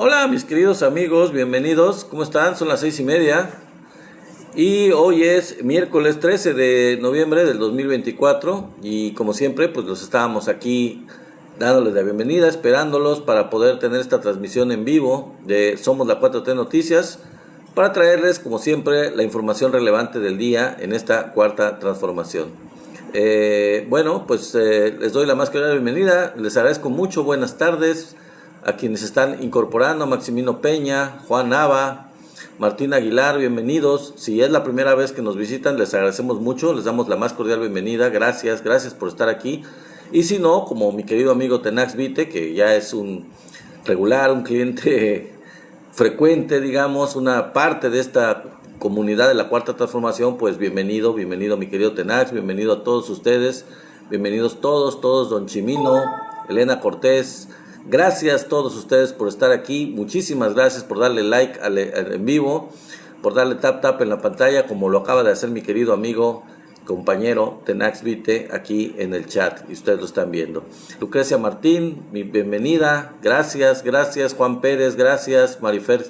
Hola mis queridos amigos, bienvenidos, ¿cómo están? Son las 6:30 y hoy es miércoles 13 de noviembre del 2024 y como siempre pues los estábamos aquí dándoles la bienvenida, esperándolos para poder tener esta transmisión en vivo de Somos la 4T Noticias para traerles como siempre la información relevante del día en esta cuarta transformación. Les doy la más cordial bienvenida, les agradezco mucho, buenas tardes a quienes están incorporando: Maximino Peña, Juan Nava, Martín Aguilar, bienvenidos. Si es la primera vez que nos visitan, les agradecemos mucho, les damos la más cordial bienvenida, gracias por estar aquí. Y si no, como mi querido amigo Tenax Vite, que ya es un regular, un cliente frecuente, digamos, una parte de esta comunidad de la Cuarta Transformación, pues bienvenido mi querido Tenax, bienvenido a todos ustedes, bienvenidos todos, Don Chimino, Elena Cortés. Gracias a todos ustedes por estar aquí, muchísimas gracias por darle like en vivo, por darle tap en la pantalla como lo acaba de hacer mi querido amigo, compañero Tenax Vite aquí en el chat y ustedes lo están viendo. Lucrecia Martín, bienvenida, gracias, Juan Pérez, gracias, Marifer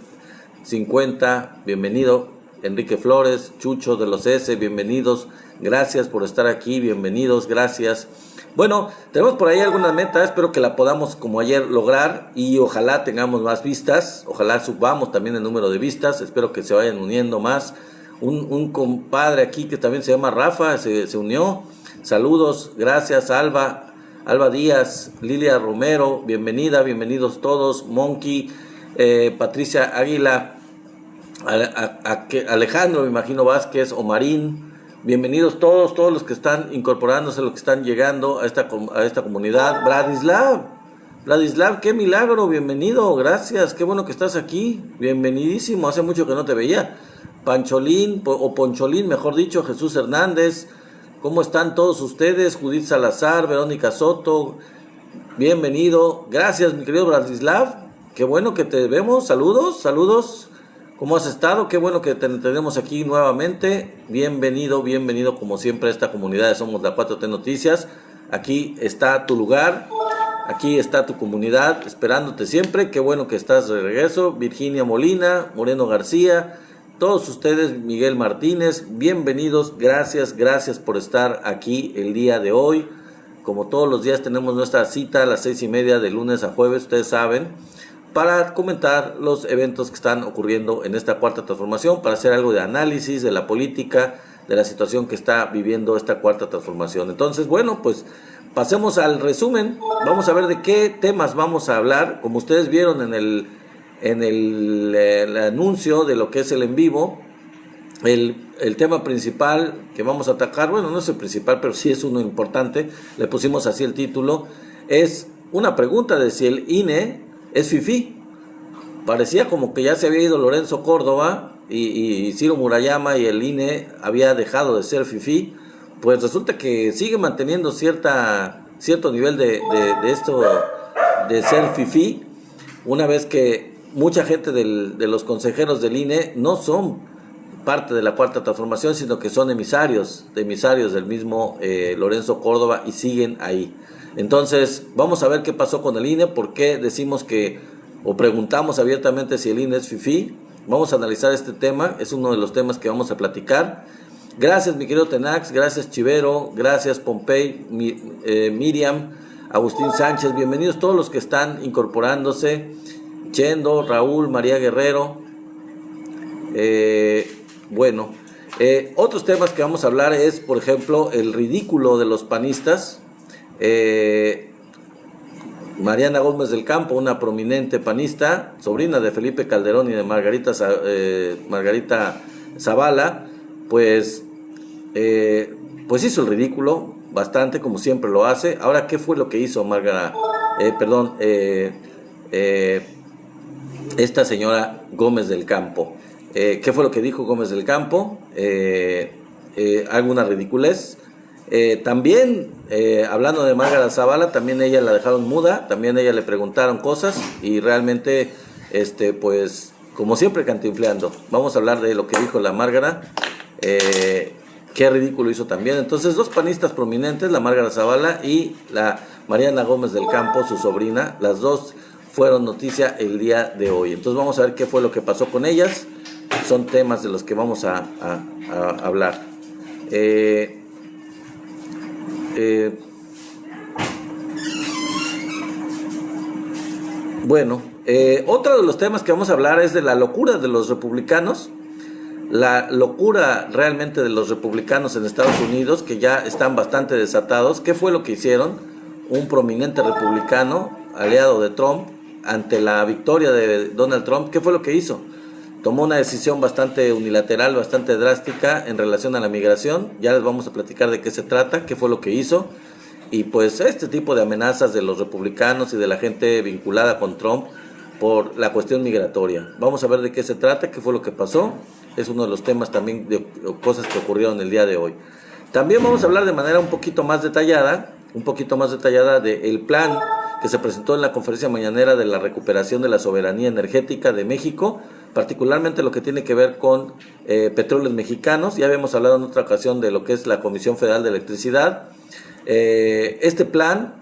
50, bienvenido, Enrique Flores, Chucho de los S, bienvenidos, gracias por estar aquí, bienvenidos, gracias. Bueno, tenemos por ahí alguna meta, espero que la podamos como ayer lograr y ojalá tengamos más vistas, ojalá subamos también el número de vistas, espero que se vayan uniendo más. Un compadre aquí que también se llama Rafa, se unió, saludos, gracias Alba Díaz, Lilia Romero, bienvenidos todos, Monkey, Patricia Águila, Alejandro, me imagino Vázquez, Omarín. Bienvenidos todos los que están incorporándose, los que están llegando a esta comunidad. Vladislav, qué milagro, bienvenido, gracias, qué bueno que estás aquí, bienvenidísimo, hace mucho que no te veía. Poncholín, mejor dicho, Jesús Hernández, ¿cómo están todos ustedes? Judith Salazar, Verónica Soto, bienvenido, gracias mi querido Vladislav, qué bueno que te vemos, saludos. ¿Cómo has estado? Qué bueno que te tenemos aquí nuevamente. Bienvenido como siempre a esta comunidad de Somos la 4T Noticias. Aquí está tu lugar, aquí está tu comunidad, esperándote siempre. Qué bueno que estás de regreso. Virginia Molina, Moreno García, todos ustedes, Miguel Martínez, bienvenidos. Gracias por estar aquí el día de hoy. Como todos los días tenemos nuestra cita a las 6:30 de lunes a jueves, ustedes saben, para comentar los eventos que están ocurriendo en esta cuarta transformación, para hacer algo de análisis de la política, de la situación que está viviendo esta cuarta transformación. Entonces, bueno, pues pasemos al resumen. Vamos a ver de qué temas vamos a hablar. Como ustedes vieron en el anuncio de lo que es el en vivo, el tema principal que vamos a atacar, bueno, no es el principal, pero sí es uno importante, le pusimos así el título, es una pregunta de si el INE es fifí. Parecía como que ya se había ido Lorenzo Córdoba y Ciro Murayama y el INE había dejado de ser fifí. Pues resulta que sigue manteniendo cierto nivel de esto de ser fifí, una vez que mucha gente de los consejeros del INE no son parte de la cuarta transformación, sino que son emisarios del mismo Lorenzo Córdoba y siguen ahí. Entonces, vamos a ver qué pasó con el INE, por qué decimos o preguntamos abiertamente si el INE es fifí. Vamos a analizar este tema, es uno de los temas que vamos a platicar. Gracias mi querido Tenax, gracias Chivero, gracias Pompey, Miriam, Agustín Sánchez, bienvenidos todos los que están incorporándose, Chendo, Raúl, María Guerrero. Otros temas que vamos a hablar es, por ejemplo, el ridículo de los panistas. Mariana Gómez del Campo, una prominente panista, sobrina de Felipe Calderón y de Margarita Zavala, pues hizo el ridículo bastante, como siempre lo hace. Ahora, ¿qué fue lo que hizo esta señora Gómez del Campo? ¿Qué fue lo que dijo Gómez del Campo? Alguna ridiculez. También, hablando de Margarita Zavala, también ella la dejaron muda, también a ella le preguntaron cosas y realmente, como siempre cantinfleando. Vamos a hablar de lo que dijo la Margarita, qué ridículo hizo también. Entonces, dos panistas prominentes, la Margarita Zavala y la Mariana Gómez del Campo, su sobrina, las dos fueron noticia el día de hoy. Entonces vamos a ver qué fue lo que pasó con ellas. Son temas de los que vamos a hablar. Bueno, otro de los temas que vamos a hablar es de la locura de los republicanos. La locura realmente de los republicanos en Estados Unidos, que ya están bastante desatados. ¿Qué fue lo que hicieron? Un prominente republicano, aliado de Trump, ante la victoria de Donald Trump, ¿qué fue lo que hizo? Tomó una decisión bastante unilateral, bastante drástica en relación a la migración. Ya les vamos a platicar de qué se trata, qué fue lo que hizo. Y pues este tipo de amenazas de los republicanos y de la gente vinculada con Trump por la cuestión migratoria. Vamos a ver de qué se trata, qué fue lo que pasó. Es uno de los temas también de cosas que ocurrieron el día de hoy. También vamos a hablar de manera un poquito más detallada del plan que se presentó en la conferencia mañanera de la recuperación de la soberanía energética de México, particularmente lo que tiene que ver con petróleos mexicanos. Ya habíamos hablado en otra ocasión de lo que es la Comisión Federal de Electricidad. Este plan,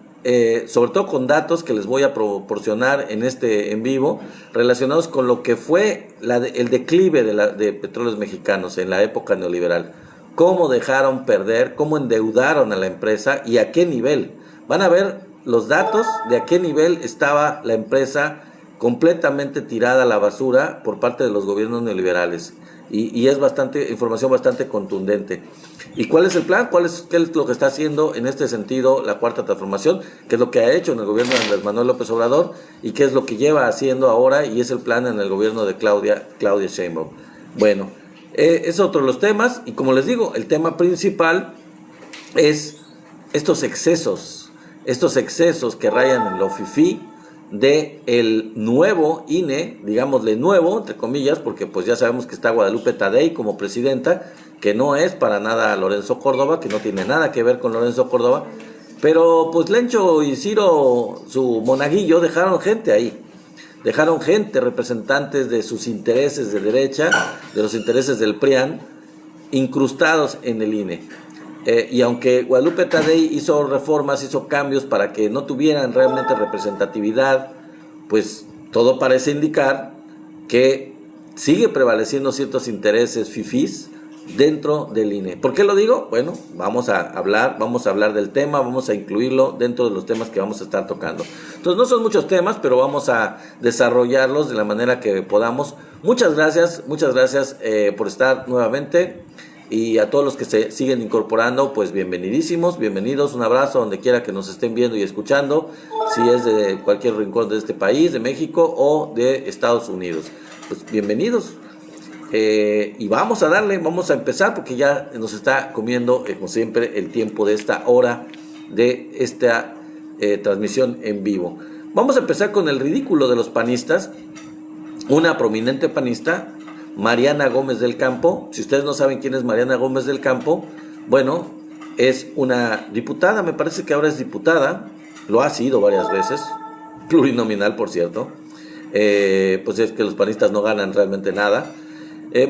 sobre todo con datos que les voy a proporcionar en este en vivo, relacionados con lo que fue el declive de petróleos mexicanos en la época neoliberal. Cómo dejaron perder, cómo endeudaron a la empresa y a qué nivel. Van a ver los datos de a qué nivel estaba la empresa completamente tirada a la basura por parte de los gobiernos neoliberales. Y es información bastante contundente. ¿Y cuál es el plan? ¿Qué es lo que está haciendo en este sentido la Cuarta Transformación? ¿Qué es lo que ha hecho en el gobierno de Andrés Manuel López Obrador? ¿Y qué es lo que lleva haciendo ahora? Y es el plan en el gobierno de Claudia Sheinbaum. Bueno, es otro de los temas. Y como les digo, el tema principal es estos excesos que rayan en lo fifí de el nuevo INE, digámosle nuevo, entre comillas, porque pues ya sabemos que está Guadalupe Tadei como presidenta, que no es para nada Lorenzo Córdoba, que no tiene nada que ver con Lorenzo Córdoba, pero pues Lencho y Ciro, su monaguillo, dejaron gente ahí, representantes de sus intereses de derecha, de los intereses del PRIAN, incrustados en el INE. Y aunque Guadalupe Tadei hizo reformas, hizo cambios para que no tuvieran realmente representatividad, pues todo parece indicar que sigue prevaleciendo ciertos intereses fifís dentro del INE. ¿Por qué lo digo? Bueno, vamos a hablar del tema, vamos a incluirlo dentro de los temas que vamos a estar tocando. Entonces no son muchos temas, pero vamos a desarrollarlos de la manera que podamos. Muchas gracias por estar nuevamente. Y a todos los que se siguen incorporando, pues bienvenidísimos, bienvenidos, un abrazo donde quiera que nos estén viendo y escuchando, si es de cualquier rincón de este país, de México o de Estados Unidos. Pues bienvenidos. Y vamos a empezar porque ya nos está comiendo, como siempre, el tiempo de esta hora de esta transmisión en vivo. Vamos a empezar con el ridículo de los panistas. Una prominente panista, Mariana Gómez del Campo. Si ustedes no saben quién es Mariana Gómez del Campo, bueno, es una diputada, me parece que ahora es diputada, lo ha sido varias veces, plurinominal por cierto, pues es que los panistas no ganan realmente nada.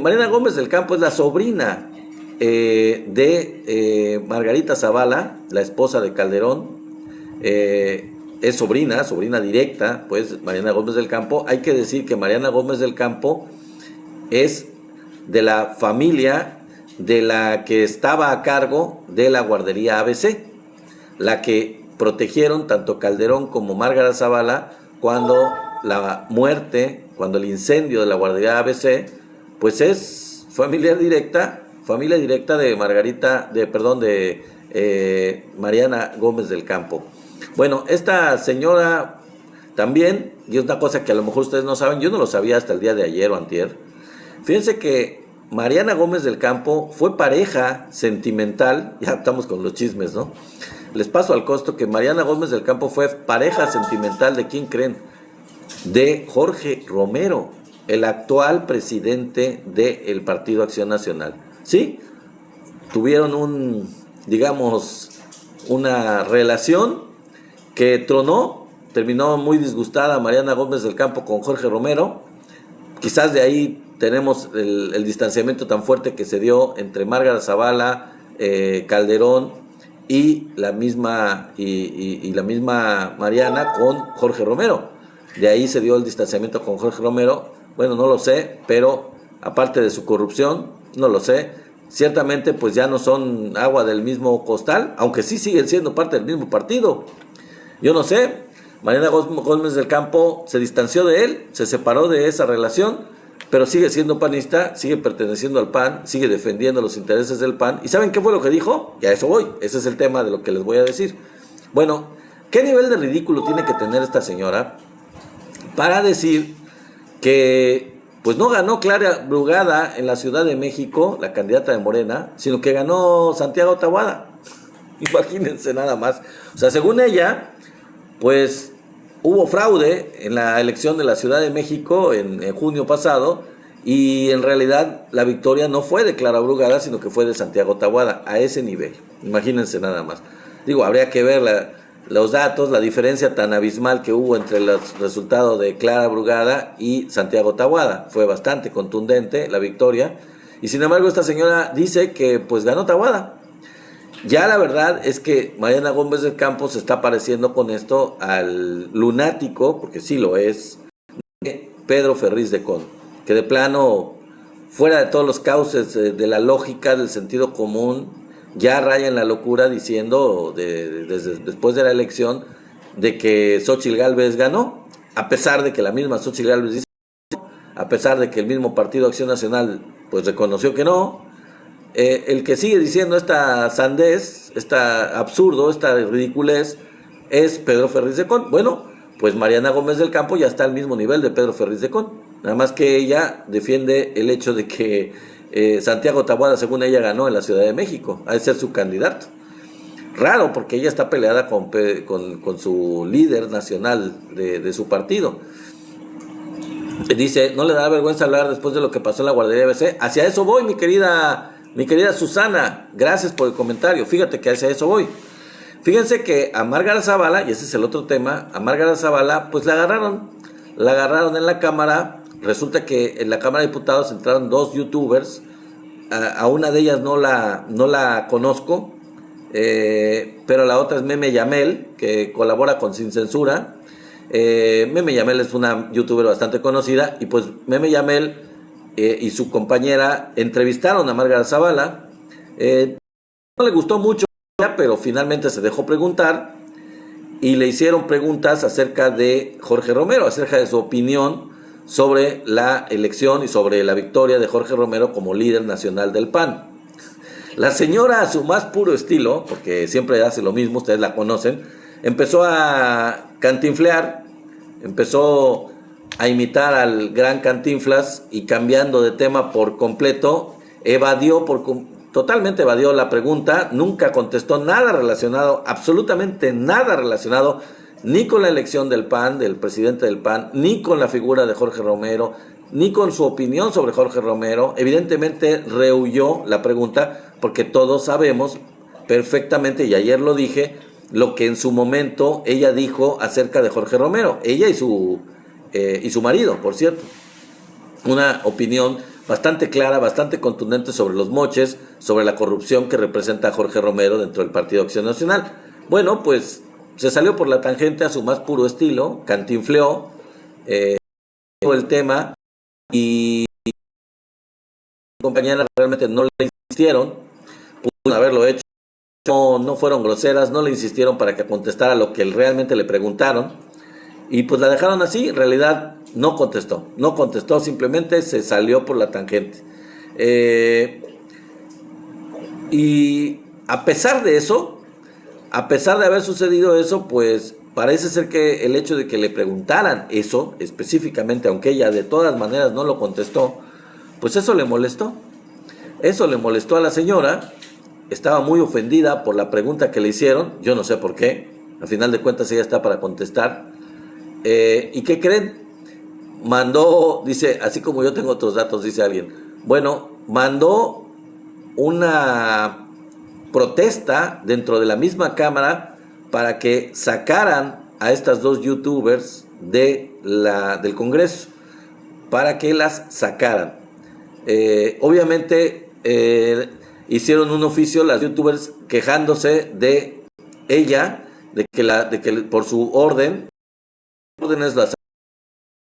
Mariana Gómez del Campo es la sobrina de Margarita Zavala, la esposa de Calderón. Es sobrina directa, pues Mariana Gómez del Campo. Hay que decir que Mariana Gómez del Campo es de la familia de la que estaba a cargo de la guardería ABC, la que protegieron tanto Calderón como Margarita Zavala cuando el incendio de la guardería ABC, pues es familia directa de Mariana Gómez del Campo. Bueno, esta señora también, y es una cosa que a lo mejor ustedes no saben, yo no lo sabía hasta el día de ayer o antier. Fíjense que Mariana Gómez del Campo fue pareja sentimental, ya estamos con los chismes, ¿no? Les paso al costo que Mariana Gómez del Campo fue pareja sentimental ¿de quién creen? De Jorge Romero, el actual presidente del Partido Acción Nacional. ¿Sí? Tuvieron una relación que tronó, terminó muy disgustada Mariana Gómez del Campo con Jorge Romero. Quizás de ahí tenemos el distanciamiento tan fuerte que se dio entre Margarita Zavala, Calderón y la misma Mariana con Jorge Romero. de ahí se dio el distanciamiento con Jorge Romero. Bueno, no lo sé, pero aparte de su corrupción, no lo sé. Ciertamente pues ya no son agua del mismo costal, aunque sí siguen siendo parte del mismo partido. Yo no sé, Mariana Gómez del Campo se distanció de él, se separó de esa relación, pero sigue siendo panista, sigue perteneciendo al PAN, sigue defendiendo los intereses del PAN. ¿Y saben qué fue lo que dijo? Y a eso voy, ese es el tema de lo que les voy a decir. Bueno, ¿qué nivel de ridículo tiene que tener esta señora para decir que pues no ganó Clara Brugada en la Ciudad de México, la candidata de Morena, sino que ganó Santiago Tabuada? Imagínense nada más. O sea, según ella, pues hubo fraude en la elección de la Ciudad de México en junio pasado, y en realidad la victoria no fue de Clara Brugada, sino que fue de Santiago Tabuada, a ese nivel. Imagínense nada más. Digo, habría que ver los datos, la diferencia tan abismal que hubo entre los resultados de Clara Brugada y Santiago Tabuada. Fue bastante contundente la victoria, y sin embargo esta señora dice que pues ganó Tabuada. Ya la verdad es que Mariana Gómez del Campo se está pareciendo con esto al lunático, porque sí lo es, de Pedro Ferriz de Con, que de plano, fuera de todos los cauces de la lógica, del sentido común, ya raya en la locura diciendo, después de la elección, de que Xóchitl Gálvez ganó, a pesar de que la misma Xóchitl Gálvez dice, a pesar de que el mismo Partido Acción Nacional pues reconoció que no. El que sigue diciendo esta sandez, esta absurdo, esta ridiculez, es Pedro Ferriz de Con. Bueno, pues Mariana Gómez del Campo ya está al mismo nivel de Pedro Ferriz de Con, nada más que ella defiende el hecho de que Santiago Tabuada, según ella, ganó en la Ciudad de México, ha de ser su candidato. Raro, porque ella está peleada con su líder nacional de su partido. Dice, no le da vergüenza hablar después de lo que pasó en la guardería ABC. Hacia eso voy, mi querida Susana, gracias por el comentario. Fíjate que hacia eso voy. Fíjense que a Márgara Zavala, y ese es el otro tema, a Márgara Zavala pues la agarraron en la Cámara. Resulta que en la Cámara de Diputados entraron dos youtubers, a una de ellas no la conozco, pero la otra es Meme Yamel, que colabora con Sin Censura. Meme Yamel es una youtuber bastante conocida, y pues Meme Yamel y su compañera entrevistaron a Márgara Zavala. No le gustó mucho, pero finalmente se dejó preguntar y le hicieron preguntas acerca de Jorge Romero, acerca de su opinión sobre la elección y sobre la victoria de Jorge Romero como líder nacional del PAN. La señora, a su más puro estilo, porque siempre hace lo mismo, ustedes la conocen, empezó a cantinflear, empezó a imitar al gran Cantinflas, y cambiando de tema por completo, totalmente evadió la pregunta, nunca contestó nada relacionado, absolutamente nada relacionado, ni con la elección del PAN, del presidente del PAN, ni con la figura de Jorge Romero, ni con su opinión sobre Jorge Romero. Evidentemente rehuyó la pregunta, porque todos sabemos perfectamente, y ayer lo dije, lo que en su momento ella dijo acerca de Jorge Romero, ella y su marido, por cierto. Una opinión bastante clara, bastante contundente sobre los moches, sobre la corrupción que representa Jorge Romero dentro del Partido Acción Nacional. Bueno, pues se salió por la tangente a su más puro estilo, cantinfleó el tema, y compañeras realmente no le insistieron, pudieron haberlo hecho, no fueron groseras, no le insistieron para que contestara lo que realmente le preguntaron, y pues la dejaron así. En realidad no contestó, simplemente se salió por la tangente. Y a pesar de eso, a pesar de haber sucedido eso, pues parece ser que el hecho de que le preguntaran eso específicamente, aunque ella de todas maneras no lo contestó, pues eso le molestó. Eso le molestó a la señora. Estaba muy ofendida por la pregunta que le hicieron. Yo no sé por qué. Al final de cuentas ella está para contestar. ¿Y qué creen? Mandó, dice, así como yo tengo otros datos, dice alguien. Bueno, mandó una protesta dentro de la misma Cámara para que sacaran a estas dos youtubers del Congreso, para que las sacaran. Obviamente hicieron un oficio las youtubers quejándose de ella, de que por su órdenes las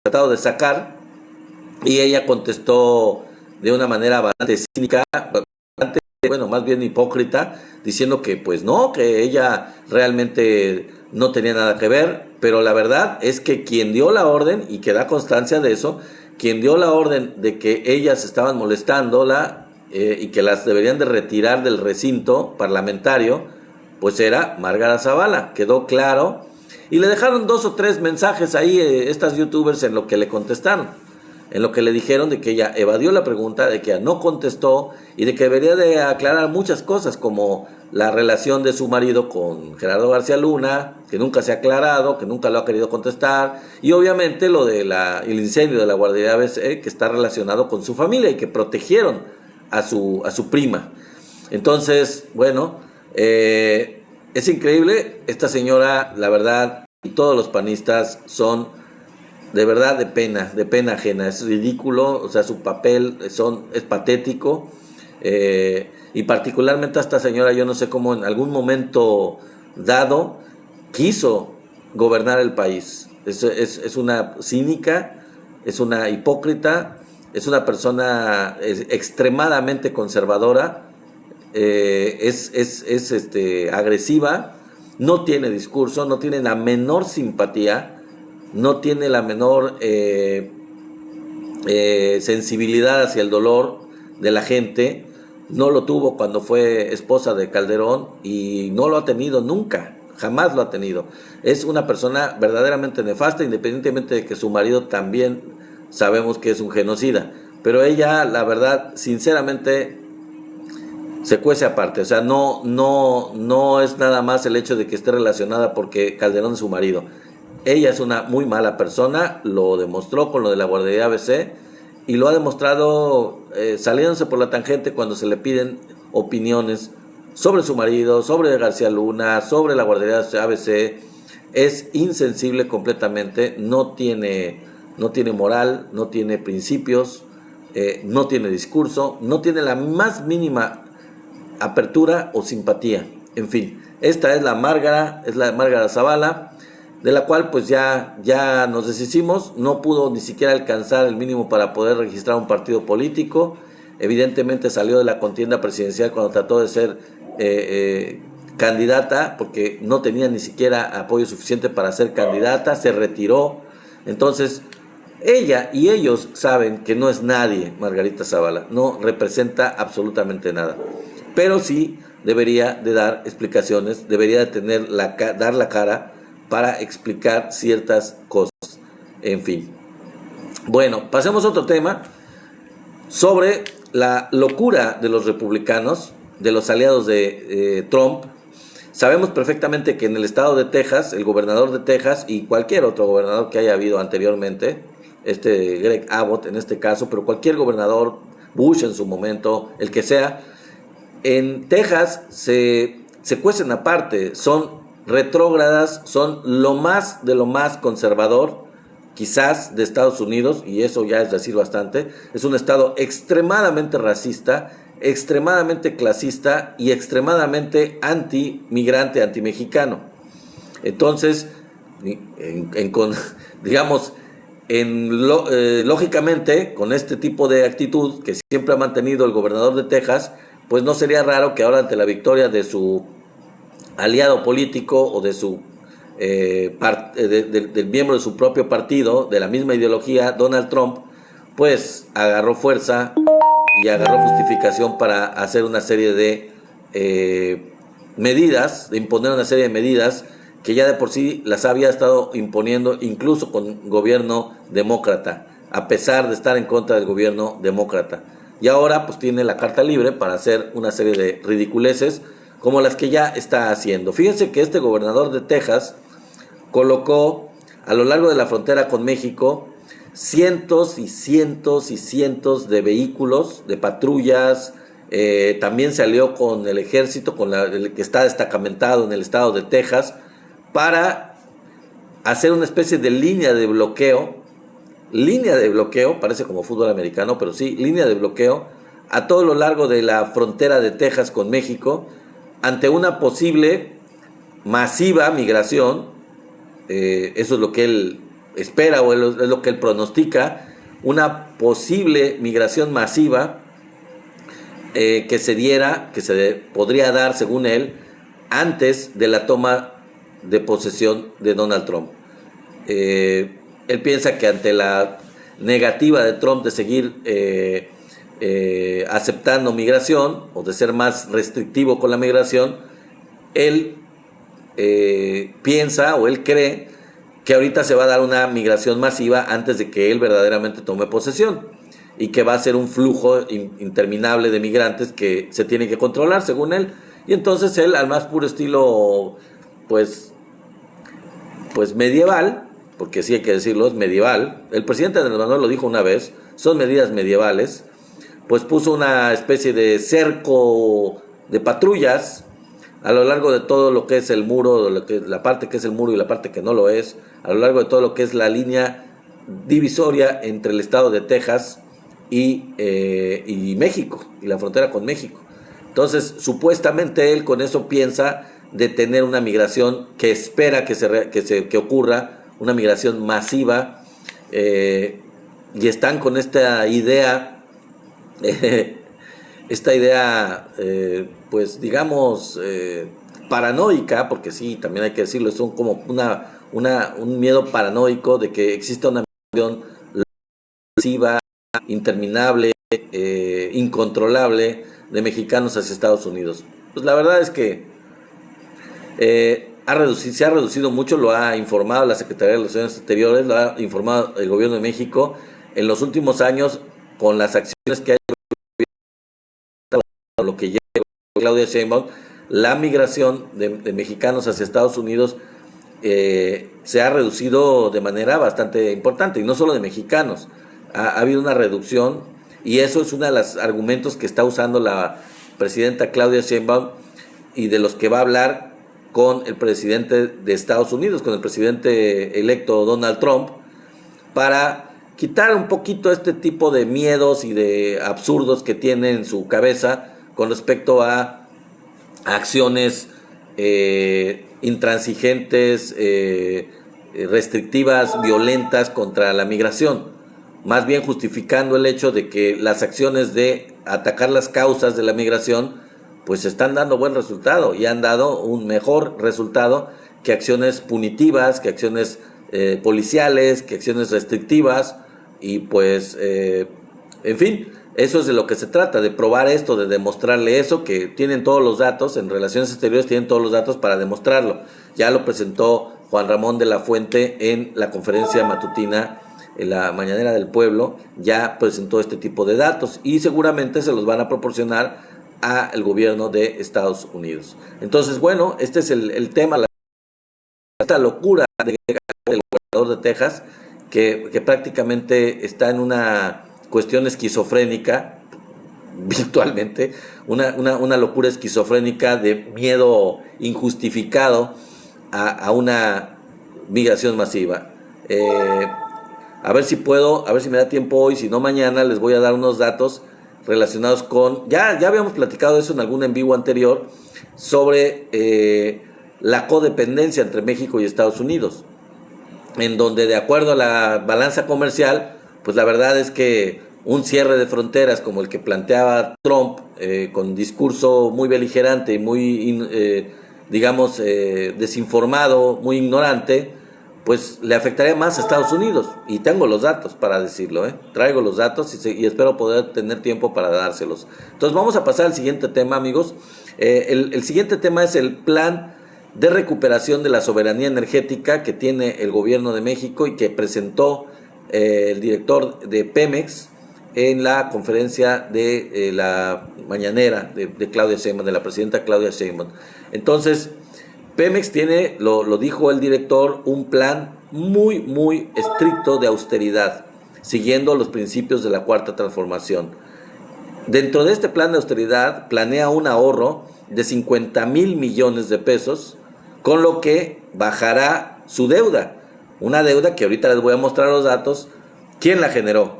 tratado de sacar, y ella contestó de una manera bastante cínica, bastante, bueno, más bien hipócrita, diciendo que pues no, que ella realmente no tenía nada que ver, pero la verdad es que quien dio la orden, y que da constancia de eso, quien dio la orden de que ellas estaban molestándola y que las deberían de retirar del recinto parlamentario, pues era Márgara Zavala, quedó claro, y le dejaron 2 o 3 mensajes ahí estas youtubers en lo que le contestaron, en lo que le dijeron de que ella evadió la pregunta, de que ella no contestó y de que debería de aclarar muchas cosas, como la relación de su marido con Gerardo García Luna, que nunca se ha aclarado, que nunca lo ha querido contestar, y obviamente lo de el incendio de la guardería ABC, que está relacionado con su familia y que protegieron a su prima. Entonces, bueno, es increíble. Esta señora, la verdad, y todos los panistas son de verdad de pena ajena. Es ridículo, o sea, su papel es patético. Y particularmente a esta señora, yo no sé cómo en algún momento dado quiso gobernar el país. Es una cínica, es una hipócrita, es una persona extremadamente conservadora, es agresiva, no tiene discurso, no tiene la menor simpatía, no tiene la menor sensibilidad hacia el dolor de la gente. No lo tuvo cuando fue esposa de Calderón y no lo ha tenido nunca, jamás lo ha tenido. Es una persona verdaderamente nefasta, independientemente de que su marido también sabemos que es un genocida. Pero ella, la verdad, sinceramente, se cuece aparte. O sea, no es nada más el hecho de que esté relacionada porque Calderón es su marido. Ella es una muy mala persona, lo demostró con lo de la guardería ABC y lo ha demostrado saliéndose por la tangente cuando se le piden opiniones sobre su marido, sobre García Luna, sobre la guardería ABC. Es insensible completamente, no tiene moral, no tiene principios, no tiene discurso, no tiene la más mínima apertura o simpatía. En fin, esta es la Márgara Zavala, de la cual pues ya nos deshicimos. No pudo ni siquiera alcanzar el mínimo para poder registrar un partido político. Evidentemente salió de la contienda presidencial cuando trató de ser candidata, porque no tenía ni siquiera apoyo suficiente para ser candidata, se retiró. Entonces ella y ellos saben que no es nadie Margarita Zavala, no representa absolutamente nada, pero sí debería de dar explicaciones, debería de dar la cara para explicar ciertas cosas. En fin. Bueno, pasemos a otro tema sobre la locura de los republicanos, de los aliados de Trump. Sabemos perfectamente que en el estado de Texas, el gobernador de Texas y cualquier otro gobernador que haya habido anteriormente, Greg Abbott en este caso, pero cualquier gobernador, Bush en su momento, el que sea, en Texas se cuecen aparte, son retrógradas, son lo más de lo más conservador, quizás de Estados Unidos, y eso ya es decir bastante. Es un estado extremadamente racista, extremadamente clasista y extremadamente anti-migrante, anti-mexicano. Entonces, digamos, lógicamente, con este tipo de actitud que siempre ha mantenido el gobernador de Texas, pues no sería raro que ahora ante la victoria de su aliado político o de su del miembro de su propio partido, de la misma ideología, Donald Trump, pues agarró fuerza y agarró justificación para hacer una serie de medidas, de imponer una serie de medidas que ya de por sí las había estado imponiendo incluso con gobierno demócrata, a pesar de estar en contra del gobierno demócrata. Y ahora pues tiene la carta libre para hacer una serie de ridiculeces como las que ya está haciendo. Fíjense que este gobernador de Texas colocó a lo largo de la frontera con México cientos y cientos y cientos de vehículos, de patrullas. También se alió con el ejército, con el que está destacamentado en el estado de Texas, para hacer una especie de línea de bloqueo, parece como fútbol americano, pero sí, línea de bloqueo a todo lo largo de la frontera de Texas con México, ante una posible masiva migración. Eso es lo que él espera, o es lo que él pronostica, una posible migración masiva que se podría dar, según él, antes de la toma de posesión de Donald Trump. Él piensa que ante la negativa de Trump de seguir aceptando migración, o de ser más restrictivo con la migración, él piensa, o él cree, que ahorita se va a dar una migración masiva antes de que él verdaderamente tome posesión, y que va a ser un flujo interminable de migrantes que se tiene que controlar, según él. Y entonces él, al más puro estilo, pues medieval, porque sí hay que decirlo, es medieval, el presidente Andrés Manuel lo dijo una vez, son medidas medievales, pues puso una especie de cerco de patrullas a lo largo de todo lo que es el muro, la parte que es el muro y la parte que no lo es, a lo largo de todo lo que es la línea divisoria entre el estado de Texas y México, y la frontera con México. Entonces, supuestamente él con eso piensa detener una migración que espera que ocurra, una migración masiva, y están con esta idea, pues digamos, paranoica, porque sí, también hay que decirlo, es como un miedo paranoico de que exista una migración masiva, interminable, incontrolable, de mexicanos hacia Estados Unidos. Pues la verdad es que se ha reducido mucho, lo ha informado la Secretaría de Relaciones Exteriores, lo ha informado el Gobierno de México en los últimos años, con las acciones que hay, lo que lleva Claudia Sheinbaum, la migración de mexicanos hacia Estados Unidos se ha reducido de manera bastante importante, y no solo de mexicanos, ha habido una reducción, y eso es uno de los argumentos que está usando la presidenta Claudia Sheinbaum, y de los que va a hablar con el presidente de Estados Unidos, con el presidente electo Donald Trump, para quitar un poquito este tipo de miedos y de absurdos que tiene en su cabeza con respecto a acciones intransigentes, restrictivas, violentas contra la migración, más bien justificando el hecho de que las acciones de atacar las causas de la migración pues están dando buen resultado, y han dado un mejor resultado que acciones punitivas, que acciones policiales, que acciones restrictivas. Y pues en fin, eso es de lo que se trata, de probar esto, de demostrarle eso, que tienen todos los datos, en Relaciones Exteriores tienen todos los datos para demostrarlo. Ya lo presentó Juan Ramón de la Fuente en la conferencia matutina, en la Mañanera del Pueblo, ya presentó este tipo de datos, y seguramente se los van a proporcionar al gobierno de Estados Unidos. Entonces, bueno, este es el tema, esta locura del gobernador de Texas, que prácticamente está en una cuestión esquizofrénica, virtualmente, una locura esquizofrénica de miedo injustificado a una migración masiva. A ver si me da tiempo hoy, si no mañana, les voy a dar unos datos relacionados con, ya habíamos platicado de eso en algún en vivo anterior, sobre la codependencia entre México y Estados Unidos, en donde, de acuerdo a la balanza comercial, pues la verdad es que un cierre de fronteras como el que planteaba Trump, con discurso muy beligerante y muy, desinformado, muy ignorante, pues le afectaría más a Estados Unidos. Y tengo los datos para decirlo, traigo los datos y espero poder tener tiempo para dárselos. Entonces vamos a pasar al siguiente tema, amigos. El siguiente tema es el plan de recuperación de la soberanía energética que tiene el gobierno de México, y que presentó el director de Pemex en la conferencia de la mañanera de Claudia Sheinbaum, de la presidenta Claudia Sheinbaum. Entonces, Pemex tiene, lo dijo el director, un plan muy, muy estricto de austeridad, siguiendo los principios de la Cuarta Transformación. Dentro de este plan de austeridad planea un ahorro de 50,000 millones de pesos, con lo que bajará su deuda. Una deuda que ahorita les voy a mostrar los datos. ¿Quién la generó?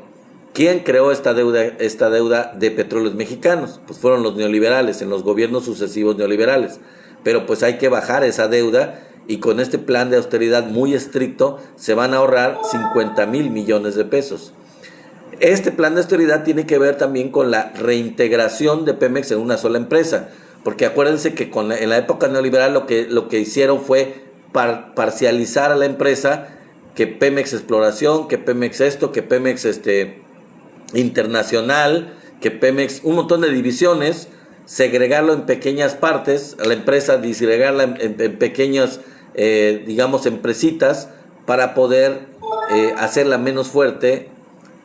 ¿Quién creó esta deuda de Petróleos Mexicanos? Pues fueron los neoliberales, en los gobiernos sucesivos neoliberales. Pero pues hay que bajar esa deuda, y con este plan de austeridad muy estricto se van a ahorrar 50,000 millones de pesos. Este plan de austeridad tiene que ver también con la reintegración de Pemex en una sola empresa, porque acuérdense que en la época neoliberal lo que hicieron fue parcializar a la empresa, que Pemex Exploración, que Pemex esto, que Pemex Internacional, que Pemex, un montón de divisiones, segregarlo en pequeñas partes, a la empresa disgregarla en pequeñas, digamos, empresitas, para poder hacerla menos fuerte,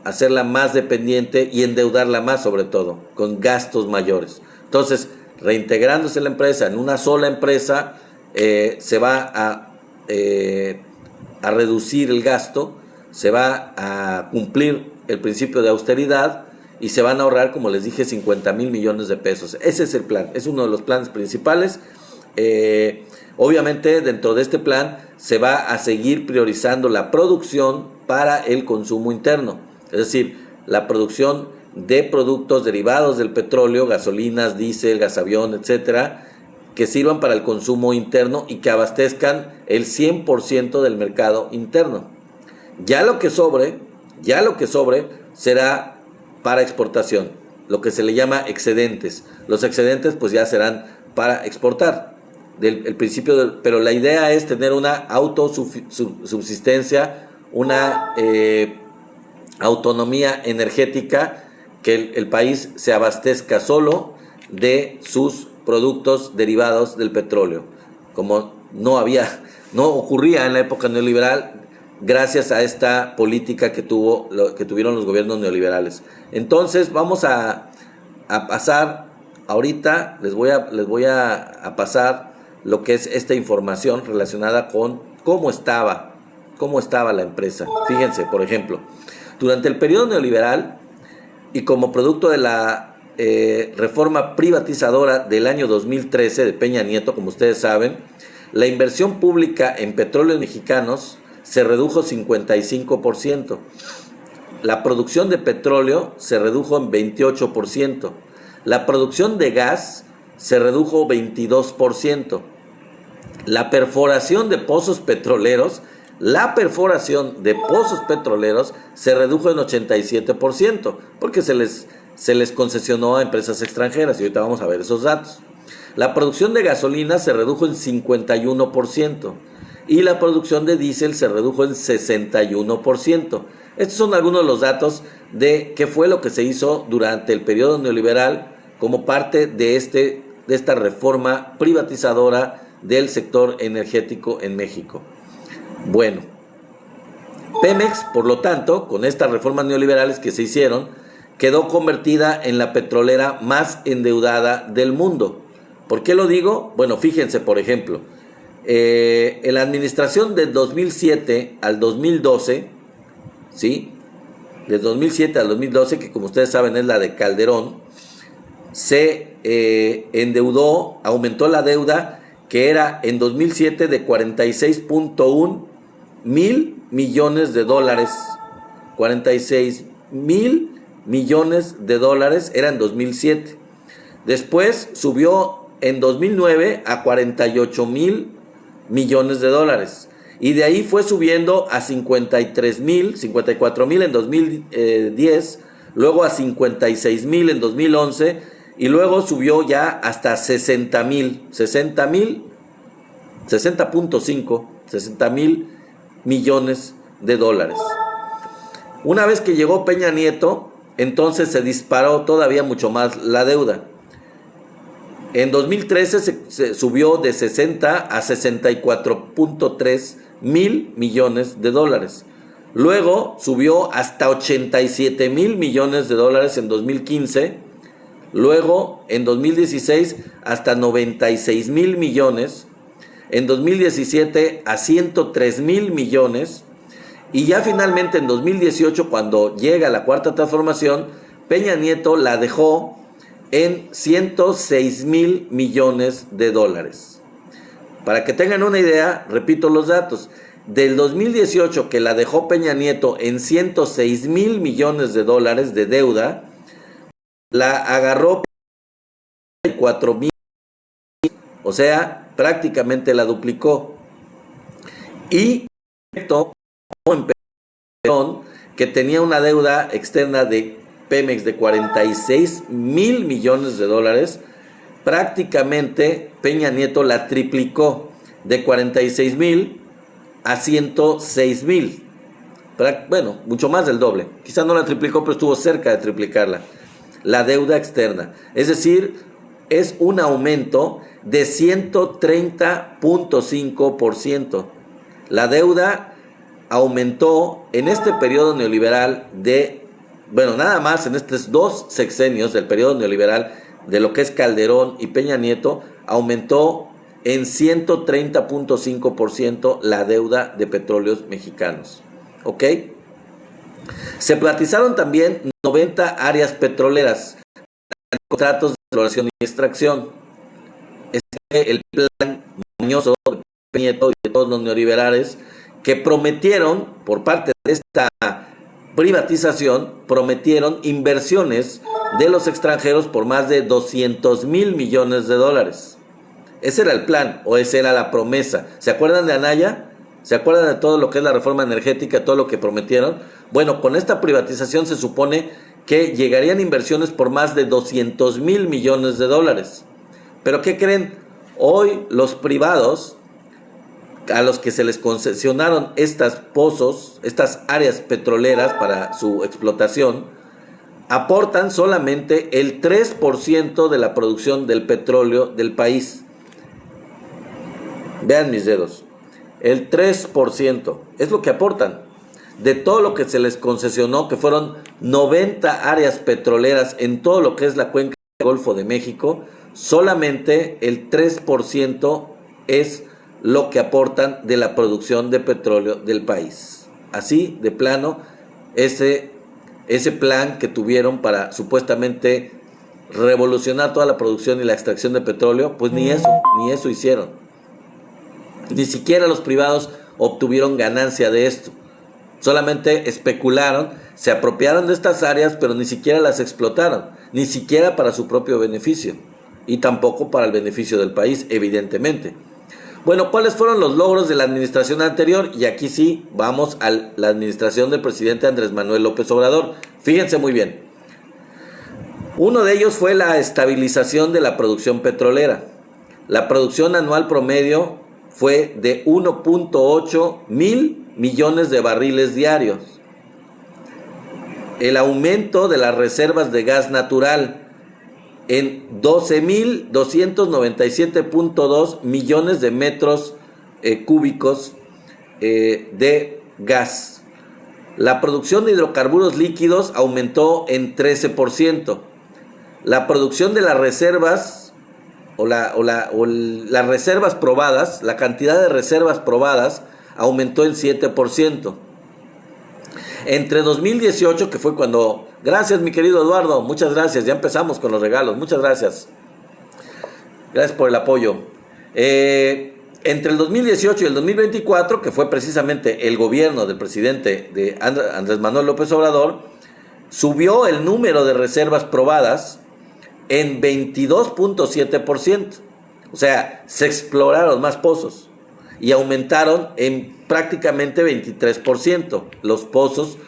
hacerla más dependiente y endeudarla más, sobre todo, con gastos mayores. Entonces, reintegrándose la empresa en una sola empresa, se va a reducir el gasto, se va a cumplir el principio de austeridad y se van a ahorrar, como les dije, 50,000 millones de pesos. Ese es el plan, es uno de los planes principales. Obviamente, dentro de este plan se va a seguir priorizando la producción para el consumo interno, es decir, la producción de productos derivados del petróleo, gasolinas, diésel, gasavión, etcétera, que sirvan para el consumo interno y que abastezcan el 100% del mercado interno. Ya lo que sobre será para exportación, lo que se le llama excedentes. Los excedentes pues ya serán para exportar. Pero la idea es tener una autosubsistencia, una autonomía energética, que el país se abastezca solo de sus productos derivados del petróleo, como no ocurría en la época neoliberal, gracias a esta política que tuvieron los gobiernos neoliberales. Entonces vamos a pasar ahorita, les voy a pasar lo que es esta información relacionada con cómo estaba la empresa. Fíjense, por ejemplo, durante el periodo neoliberal y como producto de la reforma privatizadora del año 2013 de Peña Nieto, como ustedes saben, la inversión pública en petróleos mexicanos se redujo 55%. La producción de petróleo se redujo en 28%. La producción de gas se redujo 22%. La perforación de pozos petroleros se redujo en 87%, porque se les concesionó a empresas extranjeras, y ahorita vamos a ver esos datos. La producción de gasolina se redujo en 51% y la producción de diésel se redujo en 61%. Estos son algunos de los datos de qué fue lo que se hizo durante el periodo neoliberal como parte de esta reforma privatizadora del sector energético en México. Bueno, Pemex, por lo tanto, con estas reformas neoliberales que se hicieron, quedó convertida en la petrolera más endeudada del mundo. ¿Por qué lo digo? Bueno, fíjense, por ejemplo, en la administración del 2007 al 2012, ¿sí? Del 2007 al 2012, que como ustedes saben es la de Calderón, se endeudó, aumentó la deuda, que era en 2007 de 46.1 mil millones de dólares. 46 mil millones de dólares era en 2007. Después subió en 2009 a 48 mil millones de dólares. Y de ahí fue subiendo a 54 mil en 2010, luego a 56 mil en 2011, y luego subió ya hasta 60 mil millones de dólares. Una vez que llegó Peña Nieto, entonces se disparó todavía mucho más la deuda. En 2013 se subió de 60 a 64.3 mil millones de dólares. Luego subió hasta 87 mil millones de dólares en 2015. Luego en 2016 hasta 96 mil millones. En 2017 a 103 mil millones. Y ya finalmente en 2018, cuando llega la cuarta transformación, Peña Nieto la dejó en 106 mil millones de dólares. Para que tengan una idea, repito los datos. Del 2018, que la dejó Peña Nieto en 106 mil millones de dólares de deuda, la agarró 4 mil, o sea, prácticamente la duplicó. y en Perón, que tenía una deuda externa de Pemex de 46,000 millones de dólares, prácticamente Peña Nieto la triplicó de 46,000 a 106,000. Bueno, mucho más del doble. Quizá no la triplicó, pero estuvo cerca de triplicarla. La deuda externa. Es decir, es un aumento de 130.5%. La deuda aumentó en este periodo neoliberal nada más en estos 2 sexenios del periodo neoliberal, de lo que es Calderón y Peña Nieto, aumentó en 130.5% la deuda de petróleos mexicanos. ¿Ok? Se privatizaron también 90 áreas petroleras, contratos de exploración y extracción. Este es el plan mañoso de Peña Nieto y de todos los neoliberales que prometieron, por parte de esta privatización, prometieron inversiones de los extranjeros por más de 200,000 millones de dólares. Ese era el plan, o esa era la promesa. ¿Se acuerdan de Anaya? ¿Se acuerdan de todo lo que es la reforma energética, todo lo que prometieron? Bueno, con esta privatización se supone que llegarían inversiones por más de 200,000 millones de dólares. ¿Pero qué creen? Hoy los privados, a los que se les concesionaron estas pozos, estas áreas petroleras para su explotación, aportan solamente el 3% de la producción del petróleo del país. Vean mis dedos. El 3% es lo que aportan de todo lo que se les concesionó, que fueron 90 áreas petroleras en todo lo que es la cuenca del Golfo de México. Solamente el 3% es lo que aportan de la producción de petróleo del país. Así, de plano, ese plan que tuvieron para supuestamente revolucionar toda la producción y la extracción de petróleo, pues ni eso hicieron. Ni siquiera los privados obtuvieron ganancia de esto. Solamente especularon, se apropiaron de estas áreas, pero ni siquiera las explotaron, ni siquiera para su propio beneficio, y tampoco para el beneficio del país, evidentemente. Bueno, ¿cuáles fueron los logros de la administración anterior? Y aquí sí, vamos a la administración del presidente Andrés Manuel López Obrador. Fíjense muy bien. Uno de ellos fue la estabilización de la producción petrolera. La producción anual promedio fue de 1.8 mil millones de barriles diarios. El aumento de las reservas de gas natural en 12.297.2 millones de metros cúbicos de gas. La producción de hidrocarburos líquidos aumentó en 13%. La producción de las reservas las reservas probadas, la cantidad de reservas probadas aumentó en 7%. Entre 2018, que fue cuando... Gracias, mi querido Eduardo, muchas gracias, ya empezamos con los regalos, muchas gracias. Gracias por el apoyo. Entre el 2018 y el 2024, que fue precisamente el gobierno del presidente de Andrés Manuel López Obrador, subió el número de reservas probadas en 22.7%. O sea, se exploraron más pozos y aumentaron en prácticamente 23% los pozos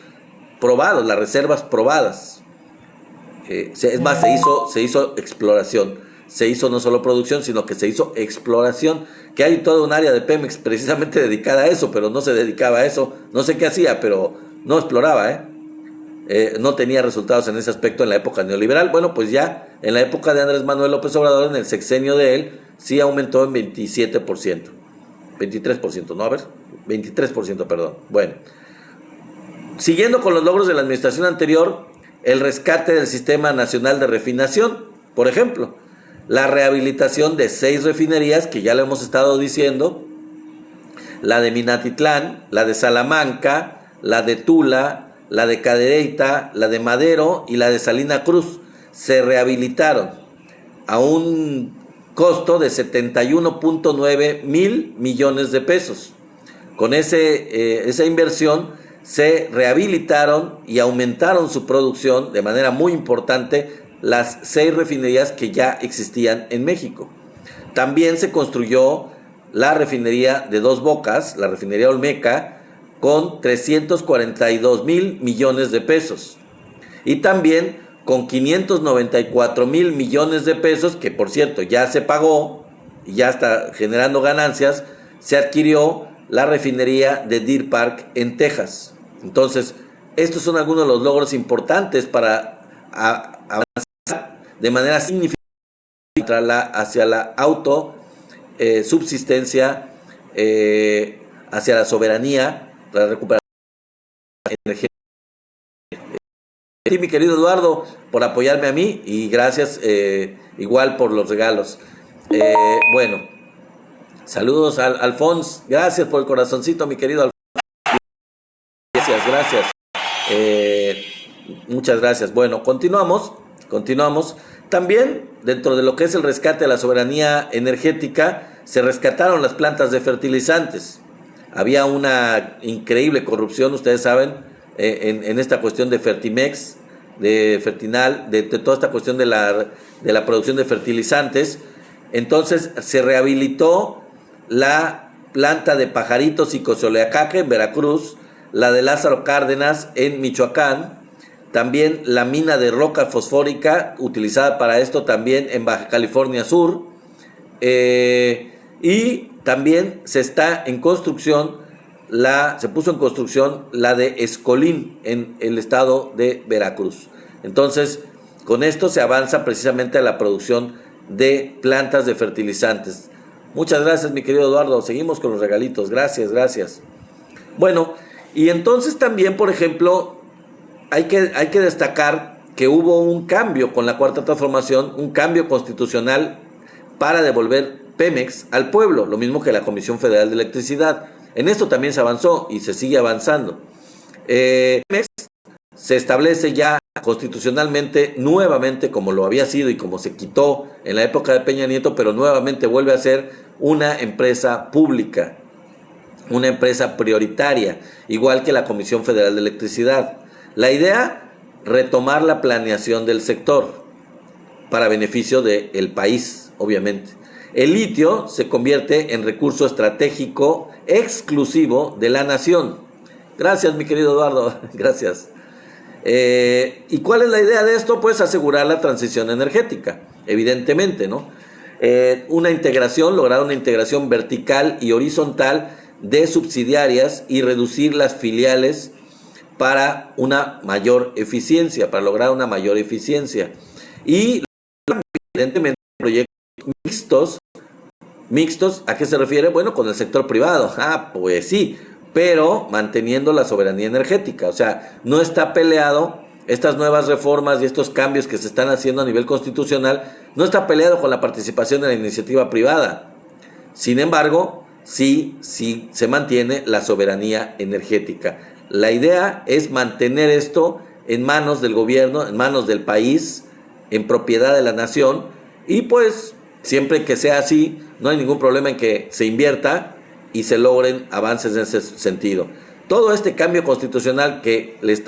probados, las reservas probadas. Es más, se hizo exploración. Se hizo no solo producción, sino que se hizo exploración, que hay toda un área de Pemex precisamente dedicada a eso, pero no se dedicaba a eso. No sé qué hacía, pero no exploraba, no tenía resultados en ese aspecto en la época neoliberal. Bueno, pues ya en la época de Andrés Manuel López Obrador, en el sexenio de él, sí aumentó en 27%. 23%, ¿no? A ver, 23%, perdón. Bueno, siguiendo con los logros de la administración anterior, el rescate del Sistema Nacional de Refinación, por ejemplo, la rehabilitación de 6 refinerías, que ya lo hemos estado diciendo, la de Minatitlán, la de Salamanca, la de Tula, la de Cadereyta, la de Madero y la de Salina Cruz, se rehabilitaron a un costo de 71.9 mil millones de pesos. Con esa inversión se rehabilitaron y aumentaron su producción de manera muy importante las 6 refinerías que ya existían en México. También se construyó la refinería de Dos Bocas, la refinería Olmeca, con 342 mil millones de pesos. Y también con 594 mil millones de pesos, que por cierto ya se pagó y ya está generando ganancias, se adquirió la refinería de Deer Park en Texas. Entonces, estos son algunos de los logros importantes para avanzar de manera significativa hacia la subsistencia, hacia la soberanía, la recuperación energética. Sí, mi querido Eduardo, por apoyarme a mí y gracias igual por los regalos. Bueno, saludos al Alfons, gracias por el corazoncito, mi querido Alfons. Gracias. Muchas gracias. Bueno, continuamos. También dentro de lo que es el rescate de la soberanía energética, se rescataron las plantas de fertilizantes. Había una increíble corrupción, ustedes saben, en esta cuestión de Fertimex, de Fertinal, de toda esta cuestión de la producción de fertilizantes. Entonces se rehabilitó la planta de Pajaritos y Cozoleacaque en Veracruz, la de Lázaro Cárdenas en Michoacán, también la mina de roca fosfórica utilizada para esto también en Baja California Sur, y también se puso en construcción la de Escolín en el estado de Veracruz. Entonces, con esto se avanza precisamente a la producción de plantas de fertilizantes. Muchas gracias, mi querido Eduardo. Seguimos con los regalitos. Gracias. Bueno, y entonces también, por ejemplo, hay que destacar que hubo un cambio con la Cuarta Transformación, un cambio constitucional para devolver Pemex al pueblo, lo mismo que la Comisión Federal de Electricidad. En esto también se avanzó y se sigue avanzando. Pemex se establece ya constitucionalmente nuevamente, como lo había sido y como se quitó en la época de Peña Nieto, pero nuevamente vuelve a ser una empresa pública, una empresa prioritaria, igual que la Comisión Federal de Electricidad. La idea, retomar la planeación del sector para beneficio del país, obviamente. El litio se convierte en recurso estratégico exclusivo de la nación. Gracias, mi querido Eduardo, gracias. ¿Y cuál es la idea de esto? Pues asegurar la transición energética, evidentemente, ¿no? Lograr una integración vertical y horizontal de subsidiarias y reducir las filiales para una mayor eficiencia, para lograr una mayor eficiencia. Y evidentemente proyectos mixtos, ¿a qué se refiere? Bueno, con el sector privado. Pues sí, pero manteniendo la soberanía energética. O sea, no está peleado estas nuevas reformas y estos cambios que se están haciendo a nivel constitucional, no está peleado con la participación de la iniciativa privada. Sin embargo, sí se mantiene la soberanía energética. La idea es mantener esto en manos del gobierno, en manos del país, en propiedad de la nación, y pues siempre que sea así, no hay ningún problema en que se invierta y se logren avances en ese sentido. Todo este cambio constitucional que les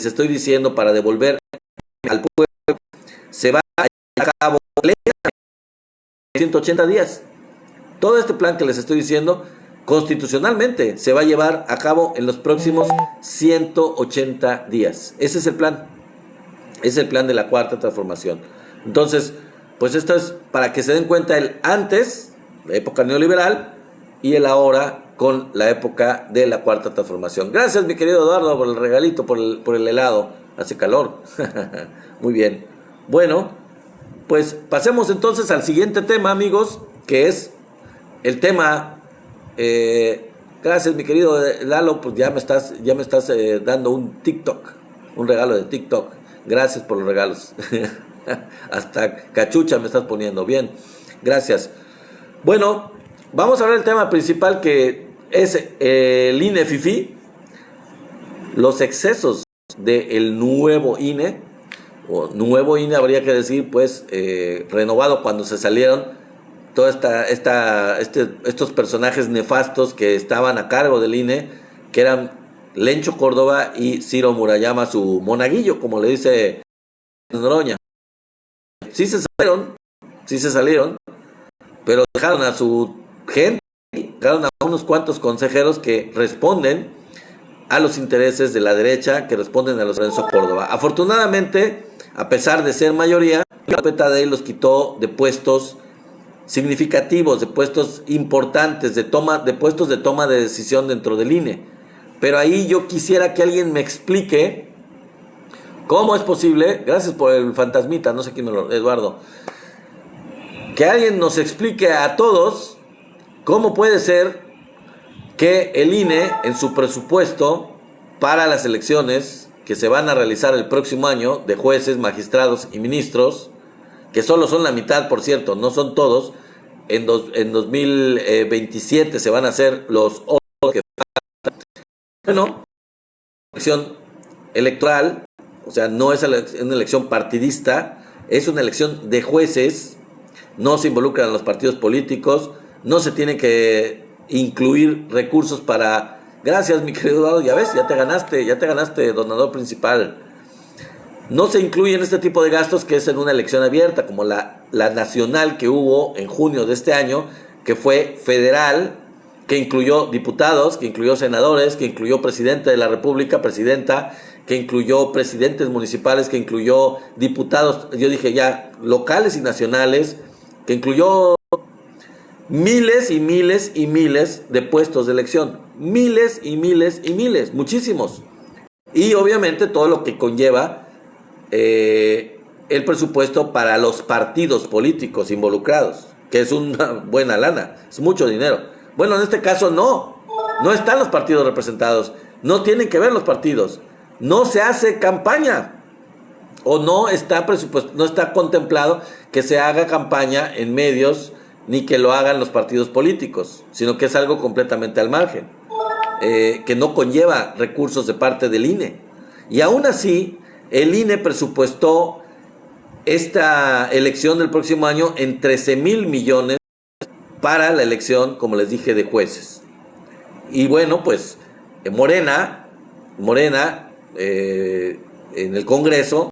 estoy diciendo para devolver al pueblo se va a llevar a cabo en 180 días. Todo este plan que les estoy diciendo constitucionalmente se va a llevar a cabo en los próximos 180 días. Ese es el plan. Es el plan de la Cuarta Transformación. Entonces, pues esto es para que se den cuenta el antes, la época neoliberal, y el ahora con la época de la Cuarta Transformación. Gracias, mi querido Eduardo, por el regalito, por el helado. Hace calor. Muy bien. Bueno, pues pasemos entonces al siguiente tema, amigos, que es el tema. Gracias, mi querido Lalo, pues ya me estás dando un TikTok, un regalo de TikTok. Gracias por los regalos. Hasta cachucha me estás poniendo. Bien, gracias. Bueno, vamos a ver el tema principal, que es el INE FIFI, los excesos del nuevo INE, o nuevo INE habría que decir, pues renovado cuando se salieron todos estos personajes nefastos que estaban a cargo del INE, que eran Lencho Córdoba y Ciro Murayama, su monaguillo, como le dice Noroña. Sí se salieron, pero dejaron a su gente dejaron a unos cuantos consejeros que responden a los intereses de la derecha, que responden a los de Lorenzo Córdoba. Afortunadamente, a pesar de ser mayoría, López Tadei los quitó de puestos significativos, de puestos importantes, de puestos de toma de decisión dentro del INE. Pero ahí yo quisiera que alguien me explique cómo es posible, gracias por el fantasmita, no sé quién me lo, Eduardo, que alguien nos explique a todos cómo puede ser que el INE en su presupuesto para las elecciones que se van a realizar el próximo año de jueces, magistrados y ministros, que solo son la mitad, por cierto, no son todos, en 2027 se van a hacer los otros que faltan. Bueno, elección electoral, o sea, no es una elección partidista, es una elección de jueces, no se involucran los partidos políticos, no se tiene que incluir recursos para... Gracias, mi querido Eduardo, ya ves, ya te ganaste, donador principal. No se incluyen este tipo de gastos que es en una elección abierta, como la nacional que hubo en junio de este año, que fue federal, que incluyó diputados, que incluyó senadores, que incluyó presidente de la República, presidenta, que incluyó presidentes municipales, que incluyó diputados, yo dije ya, locales y nacionales, que incluyó miles y miles y miles de puestos de elección. Miles y miles y miles, muchísimos. Y obviamente todo lo que conlleva el presupuesto para los partidos políticos involucrados, que es una buena lana, es mucho dinero. Bueno, en este caso no están los partidos representados, no tienen que ver los partidos, no se hace campaña, o no está contemplado que se haga campaña en medios, ni que lo hagan los partidos políticos, sino que es algo completamente al margen, que no conlleva recursos de parte del INE. Y aún así, el INE presupuestó esta elección del próximo año en 13,000 millones para la elección, como les dije, de jueces. Y bueno, pues Morena en el Congreso,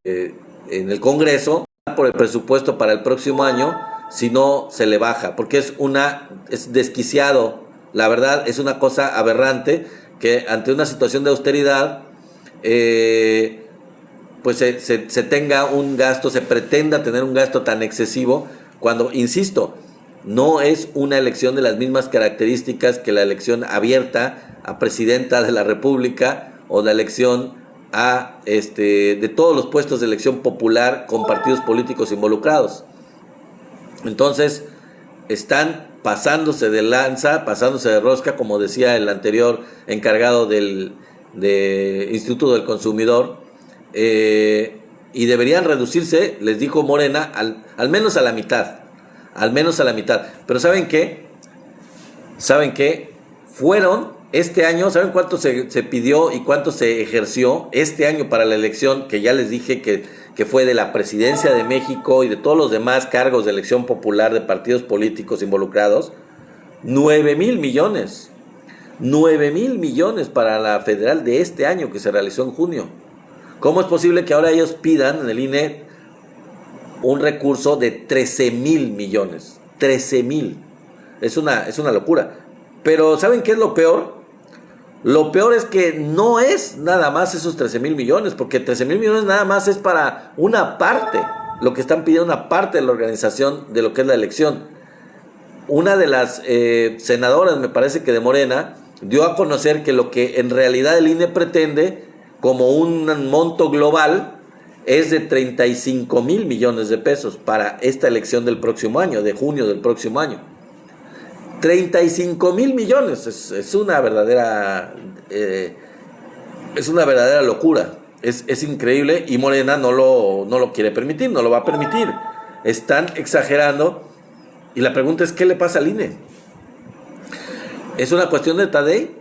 por el presupuesto para el próximo año, si no se le baja, porque es desquiciado, la verdad, es una cosa aberrante que ante una situación de austeridad, pues se tenga un gasto, se pretenda tener un gasto tan excesivo, cuando, insisto, no es una elección de las mismas características que la elección abierta a presidenta de la República o la elección de todos los puestos de elección popular con partidos políticos involucrados. Entonces, están pasándose de lanza, pasándose de rosca, como decía el anterior encargado del Instituto del Consumidor, y deberían reducirse, les dijo Morena, al menos a la mitad. Al menos a la mitad. Pero ¿saben qué? Fueron este año, ¿saben cuánto se pidió y cuánto se ejerció este año para la elección? Que ya les dije que fue de la Presidencia de México y de todos los demás cargos de elección popular de partidos políticos involucrados. 9,000 millones. 9,000 millones para la federal de este año que se realizó en junio. ¿Cómo es posible que ahora ellos pidan en el INE un recurso de 13,000 millones? 13,000. Es una locura. Pero ¿saben qué es lo peor? Lo peor es que no es nada más esos 13,000 millones, porque 13,000 millones nada más es para una parte, lo que están pidiendo una parte de la organización de lo que es la elección. Una de las senadoras, me parece que de Morena, dio a conocer que lo que en realidad el INE pretende como un monto global es de 35,000 millones de pesos para esta elección del próximo año, de junio del próximo año. 35,000 millones, es una verdadera locura, es increíble, y Morena no lo quiere permitir, no lo va a permitir. Están exagerando, y la pregunta es, ¿qué le pasa al INE? ¿Es una cuestión de Tadei?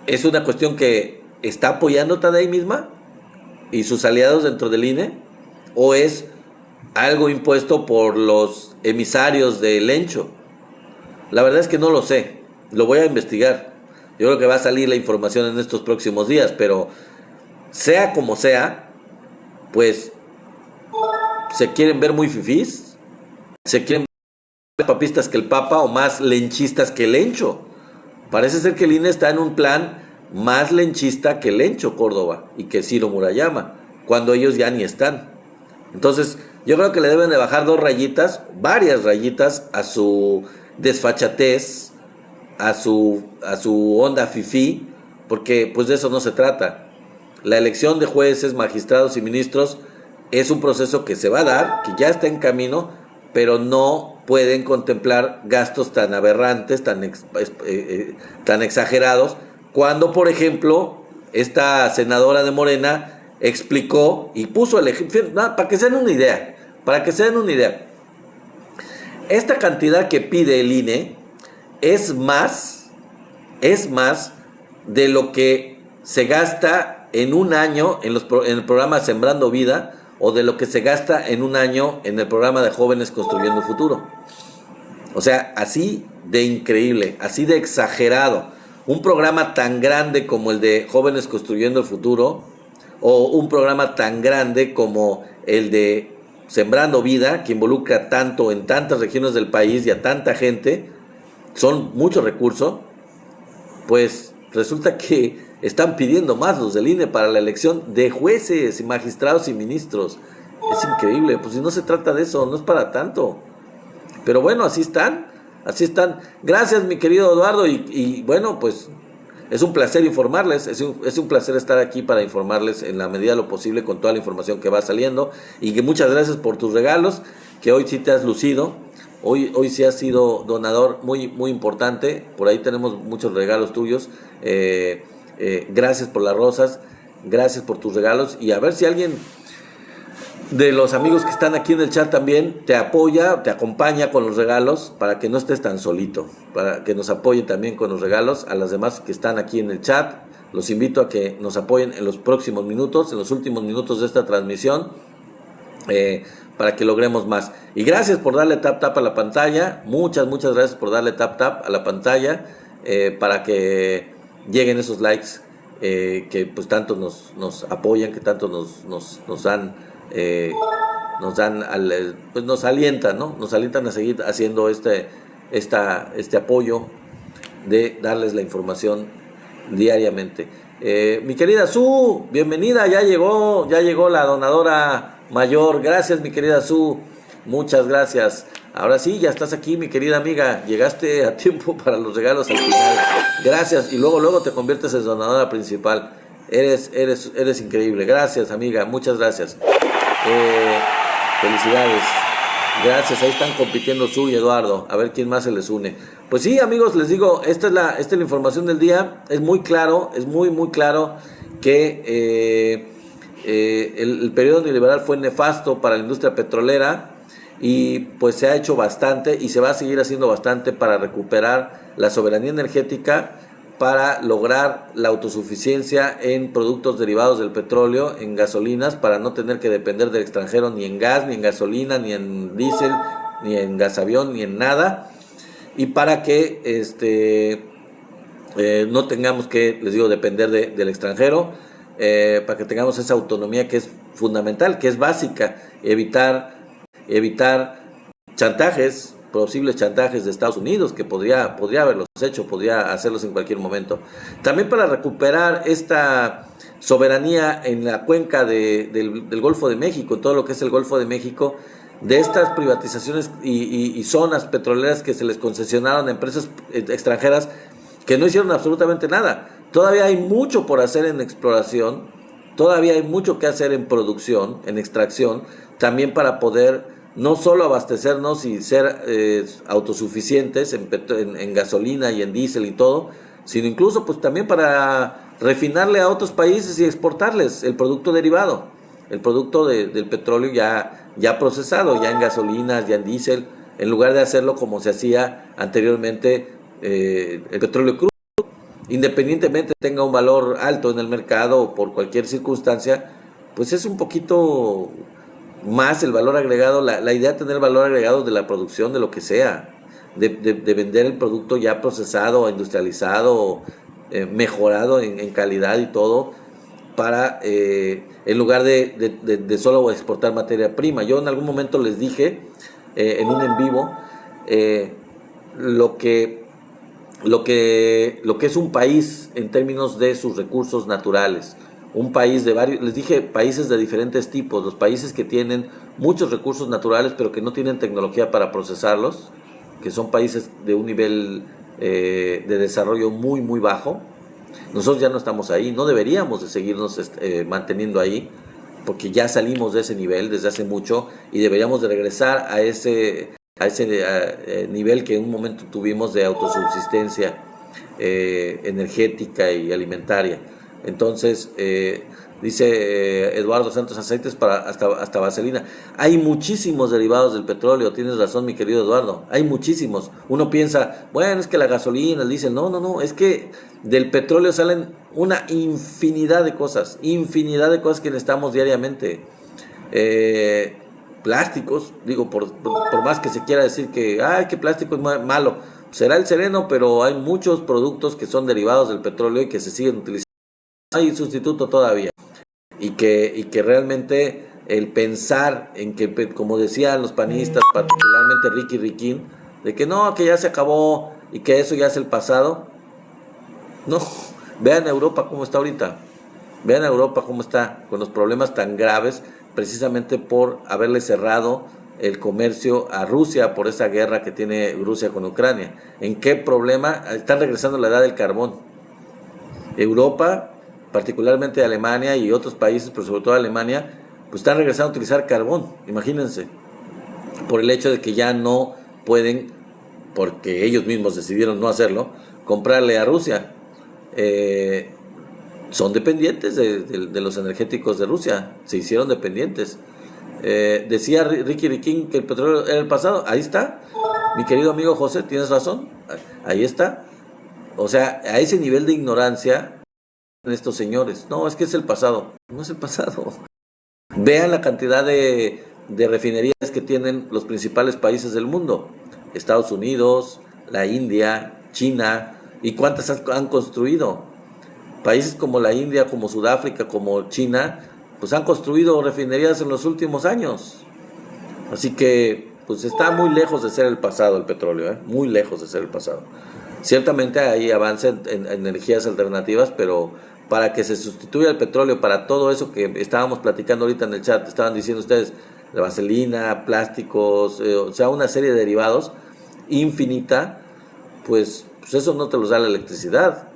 ¿Es una cuestión que está apoyando Tadei misma y sus aliados dentro del INE? ¿O es algo impuesto por los emisarios del Lencho? La verdad es que no lo sé, lo voy a investigar. Yo creo que va a salir la información en estos próximos días, pero sea como sea, pues se quieren ver muy fifís, se quieren papistas que el Papa o más lenchistas que el Lencho. Parece ser que el INE está en un plan más lenchista que Lencho Córdoba y que Ciro Murayama, cuando ellos ya ni están. Entonces, yo creo que le deben de bajar 2 rayitas, varias rayitas a su desfachatez, a su onda fifí, porque pues de eso no se trata. La elección de jueces, magistrados y ministros es un proceso que se va a dar, que ya está en camino, pero no pueden contemplar gastos tan aberrantes, tan exagerados, cuando, por ejemplo, esta senadora de Morena explicó y puso el ejemplo, para que se den una idea, esta cantidad que pide el INE es más de lo que se gasta en un año en el programa Sembrando Vida, o de lo que se gasta en un año en el programa de Jóvenes Construyendo el Futuro. O sea, así de increíble, así de exagerado. Un programa tan grande como el de Jóvenes Construyendo el Futuro, o un programa tan grande como el de Sembrando Vida, que involucra tanto en tantas regiones del país y a tanta gente, son muchos recursos, pues resulta que están pidiendo más los del INE para la elección de jueces y magistrados y ministros. Es increíble, pues si no se trata de eso, no es para tanto. Pero bueno, así están. Gracias, mi querido Eduardo, y bueno, pues es un placer informarles, es un placer estar aquí para informarles en la medida de lo posible con toda la información que va saliendo, y que muchas gracias por tus regalos, que hoy sí te has lucido. Hoy sí has sido donador muy, muy importante. Por ahí tenemos muchos regalos tuyos. Gracias por las rosas. Gracias por tus regalos. Y a ver si alguien de los amigos que están aquí en el chat también te apoya, te acompaña con los regalos, para que no estés tan solito. Para que nos apoyen también con los regalos. A las demás que están aquí en el chat, los invito a que nos apoyen en los próximos minutos, en los últimos minutos de esta transmisión. Para que logremos más. Y gracias por darle tap a la pantalla. Muchas gracias por darle tap a la pantalla, para que lleguen esos likes, que pues tanto nos apoyan, que tanto nos dan, pues nos alientan, ¿no? Nos alientan a seguir haciendo este apoyo de darles la información diariamente. Mi querida Su, bienvenida, ya llegó la donadora mayor. Gracias, mi querida Su, muchas gracias. Ahora sí, ya estás aquí, mi querida amiga, llegaste a tiempo para los regalos al final. Gracias, y luego te conviertes en donadora principal. Eres increíble. Gracias, amiga, muchas gracias. Felicidades. Gracias, ahí están compitiendo Su y Eduardo, a ver quién más se les une. Pues sí, amigos, les digo, esta es la información del día. Es muy claro, es muy claro que el periodo neoliberal fue nefasto para la industria petrolera, y pues se ha hecho bastante y se va a seguir haciendo bastante para recuperar la soberanía energética, para lograr la autosuficiencia en productos derivados del petróleo, en gasolinas, para no tener que depender del extranjero ni en gas, ni en gasolina, ni en diésel, ni en gasavión, ni en nada, y para que no tengamos que, les digo, depender del extranjero, para que tengamos esa autonomía que es fundamental, que es básica, evitar chantajes, posibles chantajes de Estados Unidos, que podría haberlos hecho, podría hacerlos en cualquier momento. También para recuperar esta soberanía en la cuenca del Golfo de México, todo lo que es el Golfo de México, de estas privatizaciones y zonas petroleras que se les concesionaron a empresas extranjeras que no hicieron absolutamente nada. Todavía hay mucho por hacer en exploración, todavía hay mucho que hacer en producción, en extracción, también para poder no solo abastecernos y ser autosuficientes en gasolina y en diésel y todo, sino incluso pues también para refinarle a otros países y exportarles el producto derivado, el producto del petróleo ya procesado, ya en gasolinas, ya en diésel, en lugar de hacerlo como se hacía anteriormente, el petróleo crudo. Independientemente tenga un valor alto en el mercado o por cualquier circunstancia, pues es un poquito más el valor agregado, la idea de tener valor agregado de la producción de lo que sea, de vender el producto ya procesado, industrializado, mejorado en calidad y todo, para en lugar de solo exportar materia prima. Yo en algún momento les dije en un en vivo eh, lo que es un país en términos de sus recursos naturales. Un país de varios, les dije, países de diferentes tipos, los países que tienen muchos recursos naturales pero que no tienen tecnología para procesarlos, que son países de un nivel de desarrollo muy muy bajo. Nosotros ya no estamos ahí, no deberíamos de seguirnos manteniendo ahí, porque ya salimos de ese nivel desde hace mucho y deberíamos de regresar a ese nivel que en un momento tuvimos de autosubsistencia energética y alimentaria. Entonces, dice Eduardo Santos, aceites para hasta vaselina. Hay muchísimos derivados del petróleo, tienes razón, mi querido Eduardo, hay muchísimos. Uno piensa, bueno, es que la gasolina, dicen, no, es que del petróleo salen una infinidad de cosas que necesitamos diariamente. Plásticos, digo, por más que se quiera decir que plástico es malo, será el sereno, pero hay muchos productos que son derivados del petróleo y que se siguen utilizando. Hay sustituto todavía. Y que realmente el pensar en que, como decían los panistas, particularmente Ricky Riquín, de que no, que ya se acabó y que eso ya es el pasado. No, vean Europa cómo está ahorita. Vean Europa cómo está, con los problemas tan graves, precisamente por haberle cerrado el comercio a Rusia por esa guerra que tiene Rusia con Ucrania. ¿En qué problema? Están regresando a la edad del carbón. Europa, particularmente Alemania y otros países, pero sobre todo Alemania, pues están regresando a utilizar carbón, imagínense, por el hecho de que ya no pueden, porque ellos mismos decidieron no hacerlo, comprarle a Rusia. Son dependientes de los energéticos de Rusia, se hicieron dependientes. Decía Ricky Riquín que el petróleo era el pasado, ahí está, mi querido amigo José, tienes razón, ahí está. O sea, a ese nivel de ignorancia estos señores, no, es que es el pasado, no es el pasado. Vean la cantidad de refinerías que tienen los principales países del mundo, Estados Unidos, la India, China, y cuántas han construido. Países como la India, como Sudáfrica, como China, pues han construido refinerías en los últimos años. Así que, pues está muy lejos de ser el pasado el petróleo, muy lejos de ser el pasado. Ciertamente hay avance en energías alternativas, pero para que se sustituya el petróleo, para todo eso que estábamos platicando ahorita en el chat, estaban diciendo ustedes, la vaselina, plásticos, o sea, una serie de derivados infinita, pues eso no te los da la electricidad.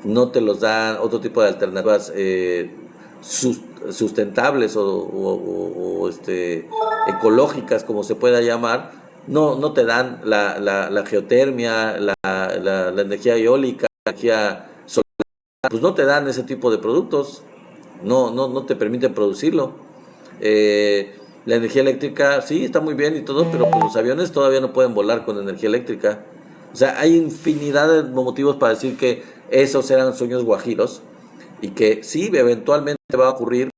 No te los dan otro tipo de alternativas sustentables o ecológicas, como se pueda llamar. No te dan la geotermia, la energía eólica, la energía solar, pues no te dan ese tipo de productos, no te permiten producirlo. La energía eléctrica sí está muy bien y todo, pero pues los aviones todavía no pueden volar con energía eléctrica. O sea, hay infinidad de motivos para decir que esos eran sueños guajiros y que sí, eventualmente va a ocurrir.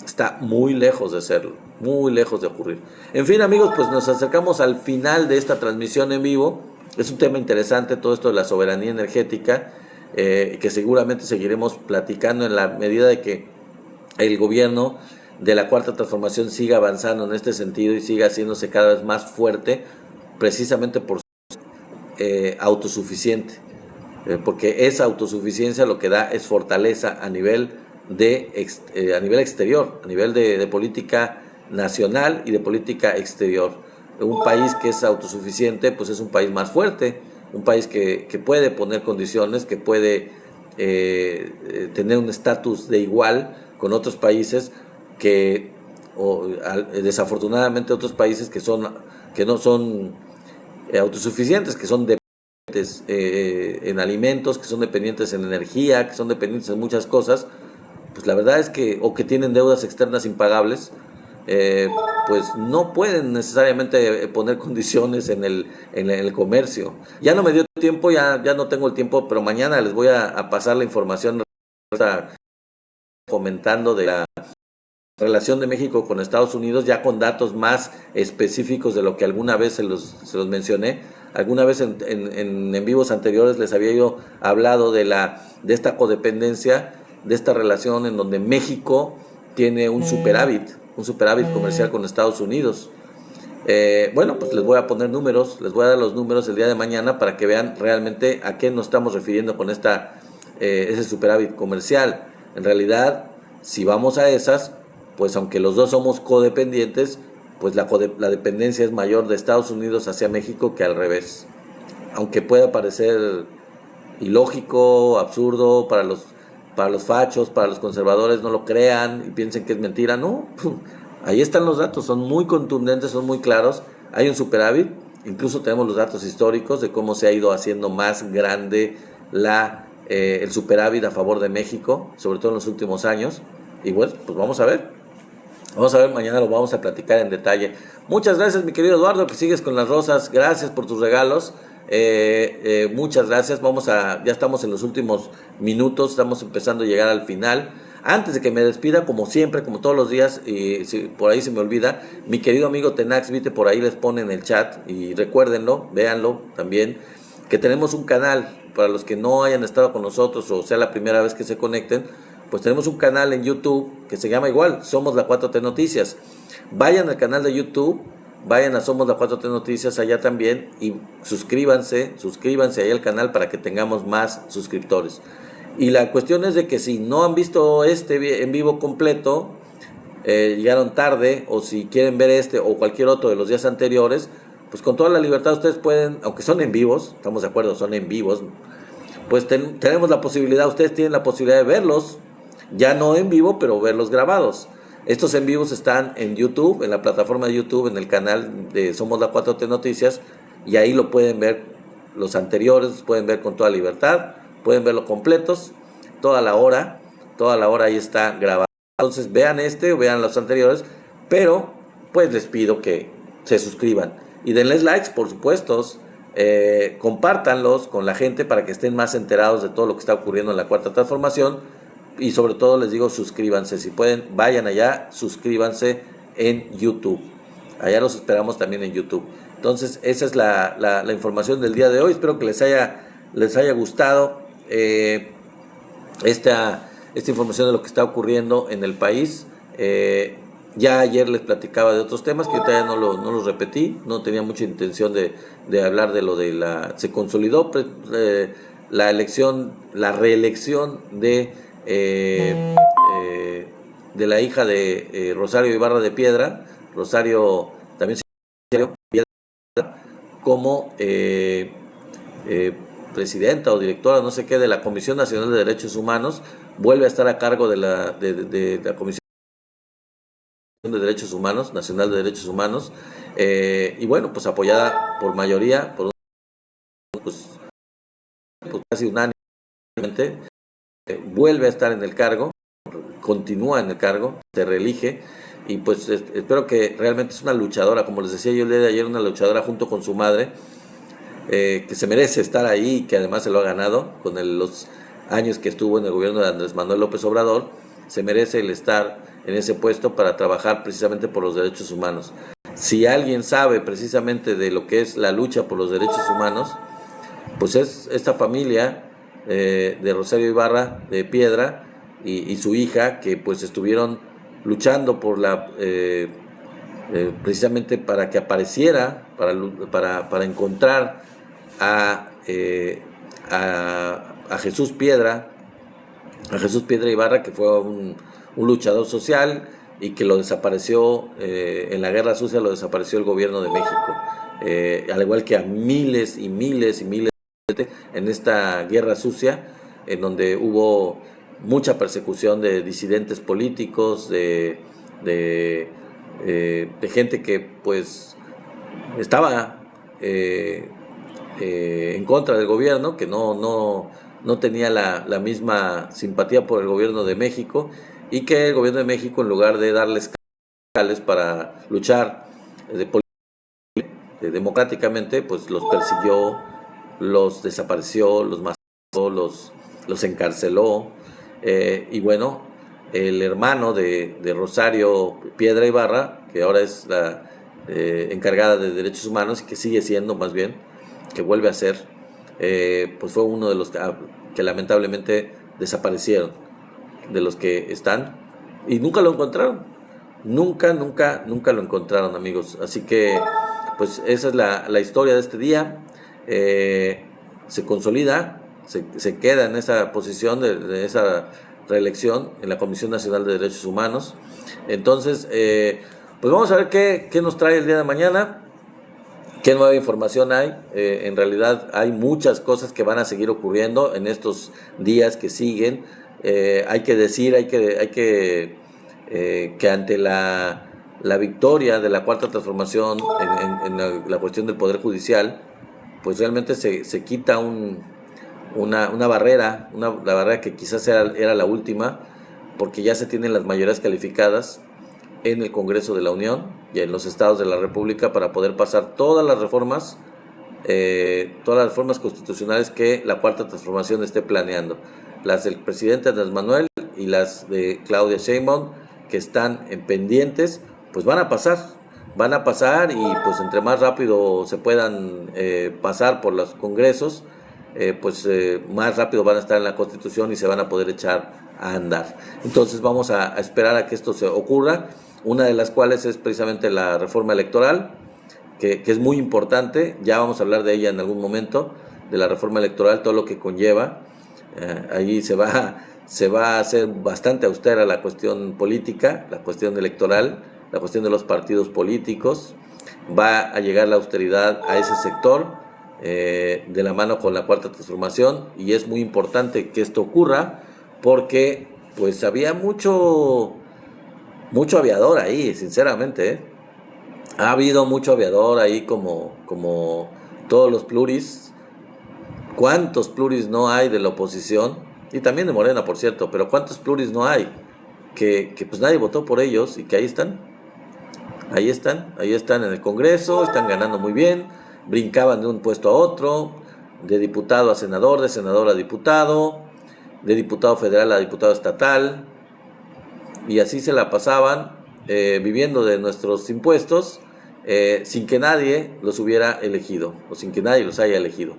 Está muy lejos de serlo, muy lejos de ocurrir. En fin, amigos, pues nos acercamos al final de esta transmisión en vivo. Es un tema interesante todo esto de la soberanía energética, que seguramente seguiremos platicando en la medida de que el gobierno de la Cuarta Transformación siga avanzando en este sentido y siga haciéndose cada vez más fuerte, precisamente por autosuficiente, porque esa autosuficiencia lo que da es fortaleza a nivel exterior, a nivel de política nacional y de política exterior. Un país que es autosuficiente, pues es un país más fuerte, un país que puede poner condiciones, que puede tener un estatus de igual con otros países que desafortunadamente otros países que no son autosuficientes, que son dependientes en alimentos, que son dependientes en energía, que son dependientes en muchas cosas, pues la verdad es que, o que tienen deudas externas impagables, pues no pueden necesariamente poner condiciones en el comercio. Ya no me dio tiempo, ya no tengo el tiempo, pero mañana les voy a pasar la información comentando de la relación de México con Estados Unidos, ya con datos más específicos de lo que alguna vez se los mencioné. Alguna vez en vivos anteriores les había yo hablado de esta codependencia, de esta relación en donde México tiene un superávit comercial con Estados Unidos. Bueno, pues les voy a poner números, les voy a dar los números el día de mañana para que vean realmente a qué nos estamos refiriendo con ese superávit comercial. En realidad, si vamos a esas, pues aunque los dos somos codependientes, pues la dependencia es mayor de Estados Unidos hacia México que al revés. Aunque pueda parecer ilógico, absurdo para los fachos, para los conservadores, no lo crean y piensen que es mentira, no. Ahí están los datos, son muy contundentes, son muy claros. Hay un superávit, incluso tenemos los datos históricos de cómo se ha ido haciendo más grande el superávit a favor de México, sobre todo en los últimos años. Y bueno, pues vamos a ver. Vamos a ver, mañana lo vamos a platicar en detalle. Muchas gracias, mi querido Eduardo, que sigues con las rosas. Gracias por tus regalos. Muchas gracias. Ya estamos en los últimos minutos, estamos empezando a llegar al final. Antes de que me despida, como siempre, como todos los días, y si por ahí se me olvida, mi querido amigo Tenax Vite por ahí les pone en el chat, y recuérdenlo, véanlo también, que tenemos un canal, para los que no hayan estado con nosotros o sea la primera vez que se conecten, pues tenemos un canal en YouTube que se llama igual, Somos la 4T Noticias. Vayan al canal de YouTube, vayan a Somos la 4T Noticias allá también y suscríbanse ahí al canal para que tengamos más suscriptores. Y la cuestión es de que si no han visto este en vivo completo, llegaron tarde, o si quieren ver este o cualquier otro de los días anteriores, pues con toda la libertad ustedes pueden, aunque son en vivos, estamos de acuerdo, son en vivos, pues tenemos la posibilidad, ustedes tienen la posibilidad de verlos, ya no en vivo, pero verlos grabados. Estos en vivos están en YouTube, en la plataforma de YouTube, en el canal de Somos la 4T Noticias, y ahí lo pueden ver, los anteriores los pueden ver con toda libertad, pueden verlo completos, toda la hora ahí está grabado. Entonces vean o vean los anteriores, pero pues les pido que se suscriban y denles likes, por supuesto, compártanlos con la gente para que estén más enterados de todo lo que está ocurriendo en la Cuarta Transformación. Y sobre todo les digo, suscríbanse, si pueden, vayan allá, suscríbanse en YouTube. Allá los esperamos también en YouTube. Entonces, esa es la información del día de hoy. Espero que les haya gustado esta información de lo que está ocurriendo en el país. Ya ayer les platicaba de otros temas que ahorita ya no los repetí. No tenía mucha intención de hablar de lo de se consolidó la reelección de la hija de Rosario Ibarra de Piedra, Rosario también se Piedra, como presidenta o directora, no sé qué, de la Comisión Nacional de Derechos Humanos. Vuelve a estar a cargo de la Comisión de Derechos Humanos, Nacional de Derechos Humanos, y bueno, pues apoyada por mayoría, pues casi unánimemente. Vuelve a estar en el cargo, continúa en el cargo, se reelige, y pues espero que realmente es una luchadora, como les decía yo el día de ayer, una luchadora junto con su madre, que se merece estar ahí y que además se lo ha ganado con los años que estuvo en el gobierno de Andrés Manuel López Obrador. Se merece el estar en ese puesto para trabajar precisamente por los derechos humanos. Si alguien sabe precisamente de lo que es la lucha por los derechos humanos, pues es esta familia de Rosario Ibarra de Piedra y su hija, que pues estuvieron luchando por precisamente para que apareciera, para encontrar a Jesús Piedra, Ibarra, que fue un luchador social y que lo desapareció en la Guerra Sucia, lo desapareció el gobierno de México, al igual que a miles y miles y miles en esta Guerra Sucia, en donde hubo mucha persecución de disidentes políticos, de gente que pues estaba en contra del gobierno, que no tenía la misma simpatía por el gobierno de México, y que el gobierno de México, en lugar de darles canales para luchar democráticamente, pues los persiguió, los desapareció, los mató, los encarceló, y bueno, el hermano de Rosario Piedra Ibarra, que ahora es la encargada de derechos humanos, y que sigue siendo, más bien, que vuelve a ser, pues fue uno de los que lamentablemente desaparecieron, de los que están, y nunca lo encontraron. Nunca, nunca, nunca lo encontraron, amigos. Así que, pues esa es la historia de este día. Se consolida, se queda en esa posición de esa reelección en la Comisión Nacional de Derechos Humanos. Entonces, pues vamos a ver qué nos trae el día de mañana. ¿Qué nueva información hay? En realidad hay muchas cosas que van a seguir ocurriendo en estos días que siguen. Hay que decir, que ante la victoria de la Cuarta Transformación en la cuestión del Poder Judicial, pues realmente se quita una barrera, la barrera que quizás era la última, porque ya se tienen las mayorías calificadas en el Congreso de la Unión y en los estados de la República para poder pasar todas las reformas constitucionales que la Cuarta Transformación esté planeando. Las del presidente Andrés Manuel y las de Claudia Sheinbaum, que están en pendientes, pues van a pasar y pues entre más rápido se puedan pasar por los congresos, más rápido van a estar en la Constitución y se van a poder echar a andar. Entonces vamos a esperar a que esto se ocurra, una de las cuales es precisamente la reforma electoral, que es muy importante. Ya vamos a hablar de ella en algún momento, de la reforma electoral, todo lo que conlleva. Ahí se va a hacer bastante austera la cuestión política, la cuestión electoral, la cuestión de los partidos políticos. Va a llegar la austeridad a ese sector de la mano con la Cuarta Transformación, y es muy importante que esto ocurra porque pues había mucho aviador ahí, sinceramente, ¿eh? Ha habido mucho aviador ahí como todos los pluris. ¿Cuántos pluris no hay de la oposición? Y también de Morena, por cierto, pero ¿cuántos pluris no hay? Que pues nadie votó por ellos y que ahí están en el Congreso, están ganando muy bien, brincaban de un puesto a otro, de diputado a senador, de senador a diputado, de diputado federal a diputado estatal, y así se la pasaban viviendo de nuestros impuestos sin que nadie los hubiera elegido o sin que nadie los haya elegido.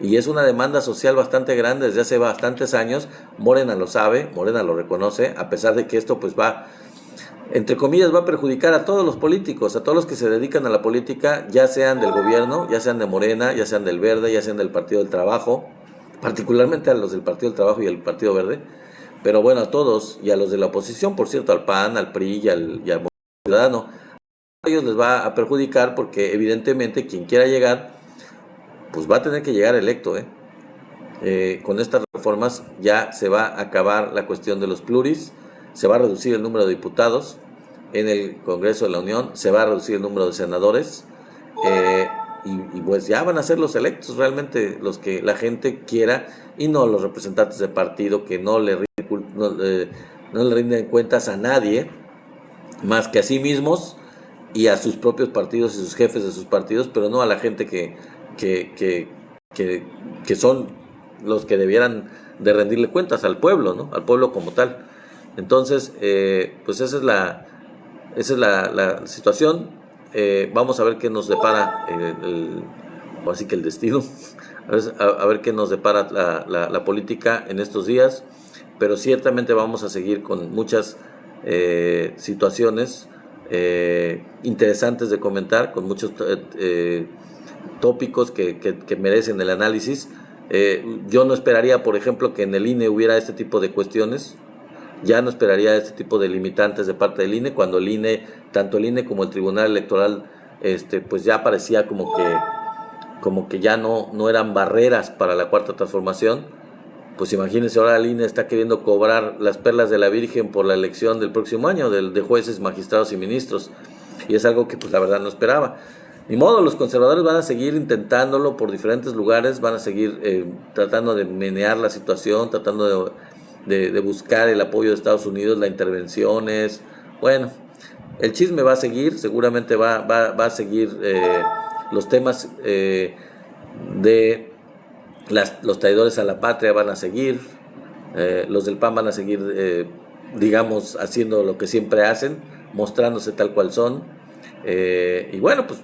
Y es una demanda social bastante grande desde hace bastantes años. Morena lo sabe, Morena lo reconoce, a pesar de que esto pues va, entre comillas, va a perjudicar a todos los políticos, a todos los que se dedican a la política, ya sean del gobierno, ya sean de Morena, ya sean del Verde, ya sean del Partido del Trabajo, particularmente a los del Partido del Trabajo y el Partido Verde, pero bueno, a todos, y a los de la oposición, por cierto, al PAN, al PRI y al Movimiento Ciudadano. A ellos les va a perjudicar porque evidentemente quien quiera llegar, pues va a tener que llegar electo. Con estas reformas ya se va a acabar la cuestión de los pluris, se va a reducir el número de diputados en el Congreso de la Unión, se va a reducir el número de senadores, y pues ya van a ser los electos realmente los que la gente quiera, y no los representantes de partido que no le rinden cuentas a nadie más que a sí mismos y a sus propios partidos y sus jefes de sus partidos, pero no a la gente que son los que debieran de rendirle cuentas al pueblo, ¿no? Al pueblo como tal. Entonces, pues esa es la situación. Vamos a ver qué nos depara así que el destino, a ver qué nos depara la política en estos días, pero ciertamente vamos a seguir con muchas situaciones interesantes de comentar, con muchos tópicos que merecen el análisis. Yo no esperaría, por ejemplo, que en el INE hubiera este tipo de cuestiones. Ya no esperaría este tipo de limitantes de parte del INE, cuando tanto el INE como el Tribunal Electoral, pues ya parecía como que ya no eran barreras para la Cuarta Transformación. Pues imagínense, ahora el INE está queriendo cobrar las perlas de la Virgen por la elección del próximo año de jueces, magistrados y ministros, y es algo que pues la verdad no esperaba. Ni modo, los conservadores van a seguir intentándolo por diferentes lugares, van a seguir tratando de menear la situación, tratando de buscar el apoyo de Estados Unidos, las intervenciones. Bueno, el chisme va a seguir, seguramente va a seguir los temas de los traidores a la patria van a seguir, los del PAN van a seguir, digamos, haciendo lo que siempre hacen, mostrándose tal cual son, y bueno, pues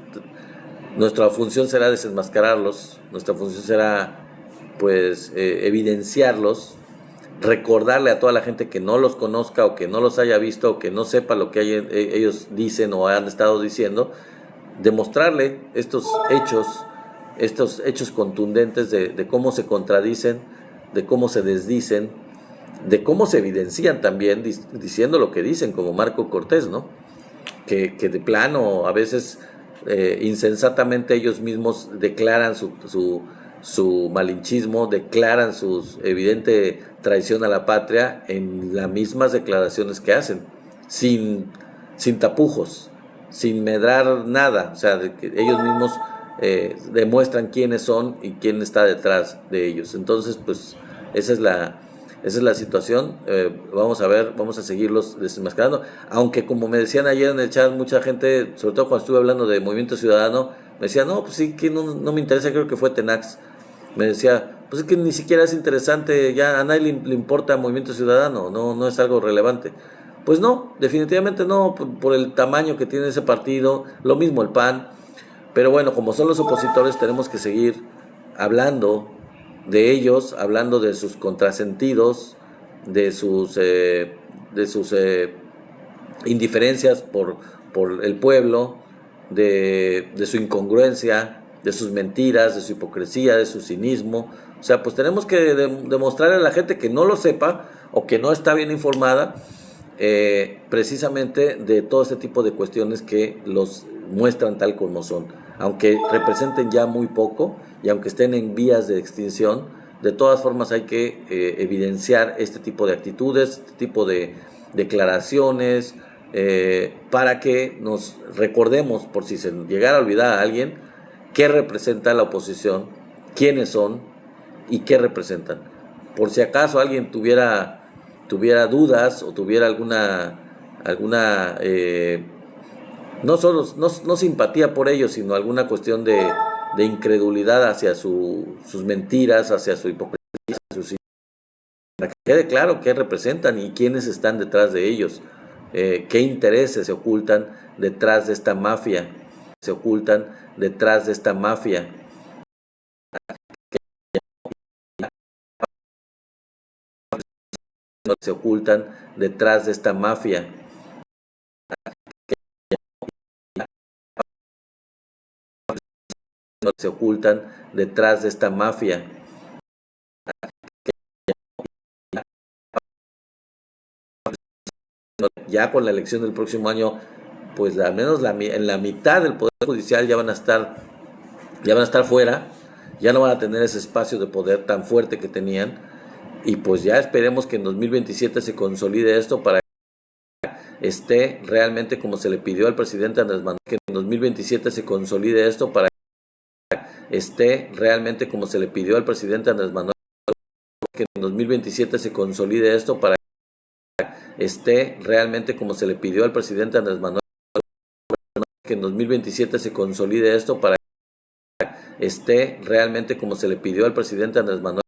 nuestra función será desenmascararlos, nuestra función será pues evidenciarlos, recordarle a toda la gente que no los conozca o que no los haya visto o que no sepa lo que ellos dicen o han estado diciendo, demostrarle estos hechos contundentes de cómo se contradicen, de cómo se desdicen, de cómo se evidencian también diciendo lo que dicen, como Marco Cortés, ¿no? Que de plano a veces insensatamente ellos mismos declaran su malinchismo, declaran su evidente traición a la patria en las mismas declaraciones que hacen, sin tapujos, sin medrar nada, o sea, de que ellos mismos demuestran quiénes son y quién está detrás de ellos. Entonces, pues esa es la situación. Vamos a ver, vamos a seguirlos desenmascarando, aunque como me decían ayer en el chat, mucha gente, sobre todo cuando estuve hablando de Movimiento Ciudadano, me decía, no, pues sí, que no me interesa, creo que fue Tenax, me decía, pues es que ni siquiera es interesante, ya a nadie le importa Movimiento Ciudadano, no es algo relevante. Pues no, definitivamente no, por el tamaño que tiene ese partido, lo mismo el PAN, pero bueno, como son los opositores, tenemos que seguir hablando de ellos, hablando de sus contrasentidos, de sus indiferencias por el pueblo, de su incongruencia, de sus mentiras, de su hipocresía, de su cinismo. O sea, pues tenemos que demostrarle a la gente que no lo sepa o que no está bien informada, precisamente de todo este tipo de cuestiones que los muestran tal como son. Aunque representen ya muy poco y aunque estén en vías de extinción, de todas formas hay que evidenciar este tipo de actitudes, este tipo de declaraciones, para que nos recordemos, por si se llegara a olvidar a alguien, qué representa la oposición, quiénes son y qué representan. Por si acaso alguien tuviera dudas o tuviera alguna no simpatía por ellos, sino alguna cuestión de incredulidad hacia sus mentiras, hacia su hipocresía, para que quede claro qué representan y quiénes están detrás de ellos, qué intereses se ocultan detrás de esta mafia, se ocultan detrás de esta mafia. Se ocultan detrás de esta mafia. Se ocultan detrás de esta mafia. Ya con la elección del próximo año, pues al menos en la mitad del Poder Judicial ya van a estar fuera, ya no van a tener ese espacio de poder tan fuerte que tenían, y pues ya esperemos que en 2027 se consolide esto para que esté realmente como se le pidió al presidente Andrés Manuel, que en 2027 se consolide esto para que esté realmente como se le pidió al presidente Andrés Manuel, que en 2027 se consolide esto para que esté realmente como se le pidió al presidente Andrés Manuel, que en 2027 se consolide esto para que esté realmente como se le pidió al presidente Andrés Manuel,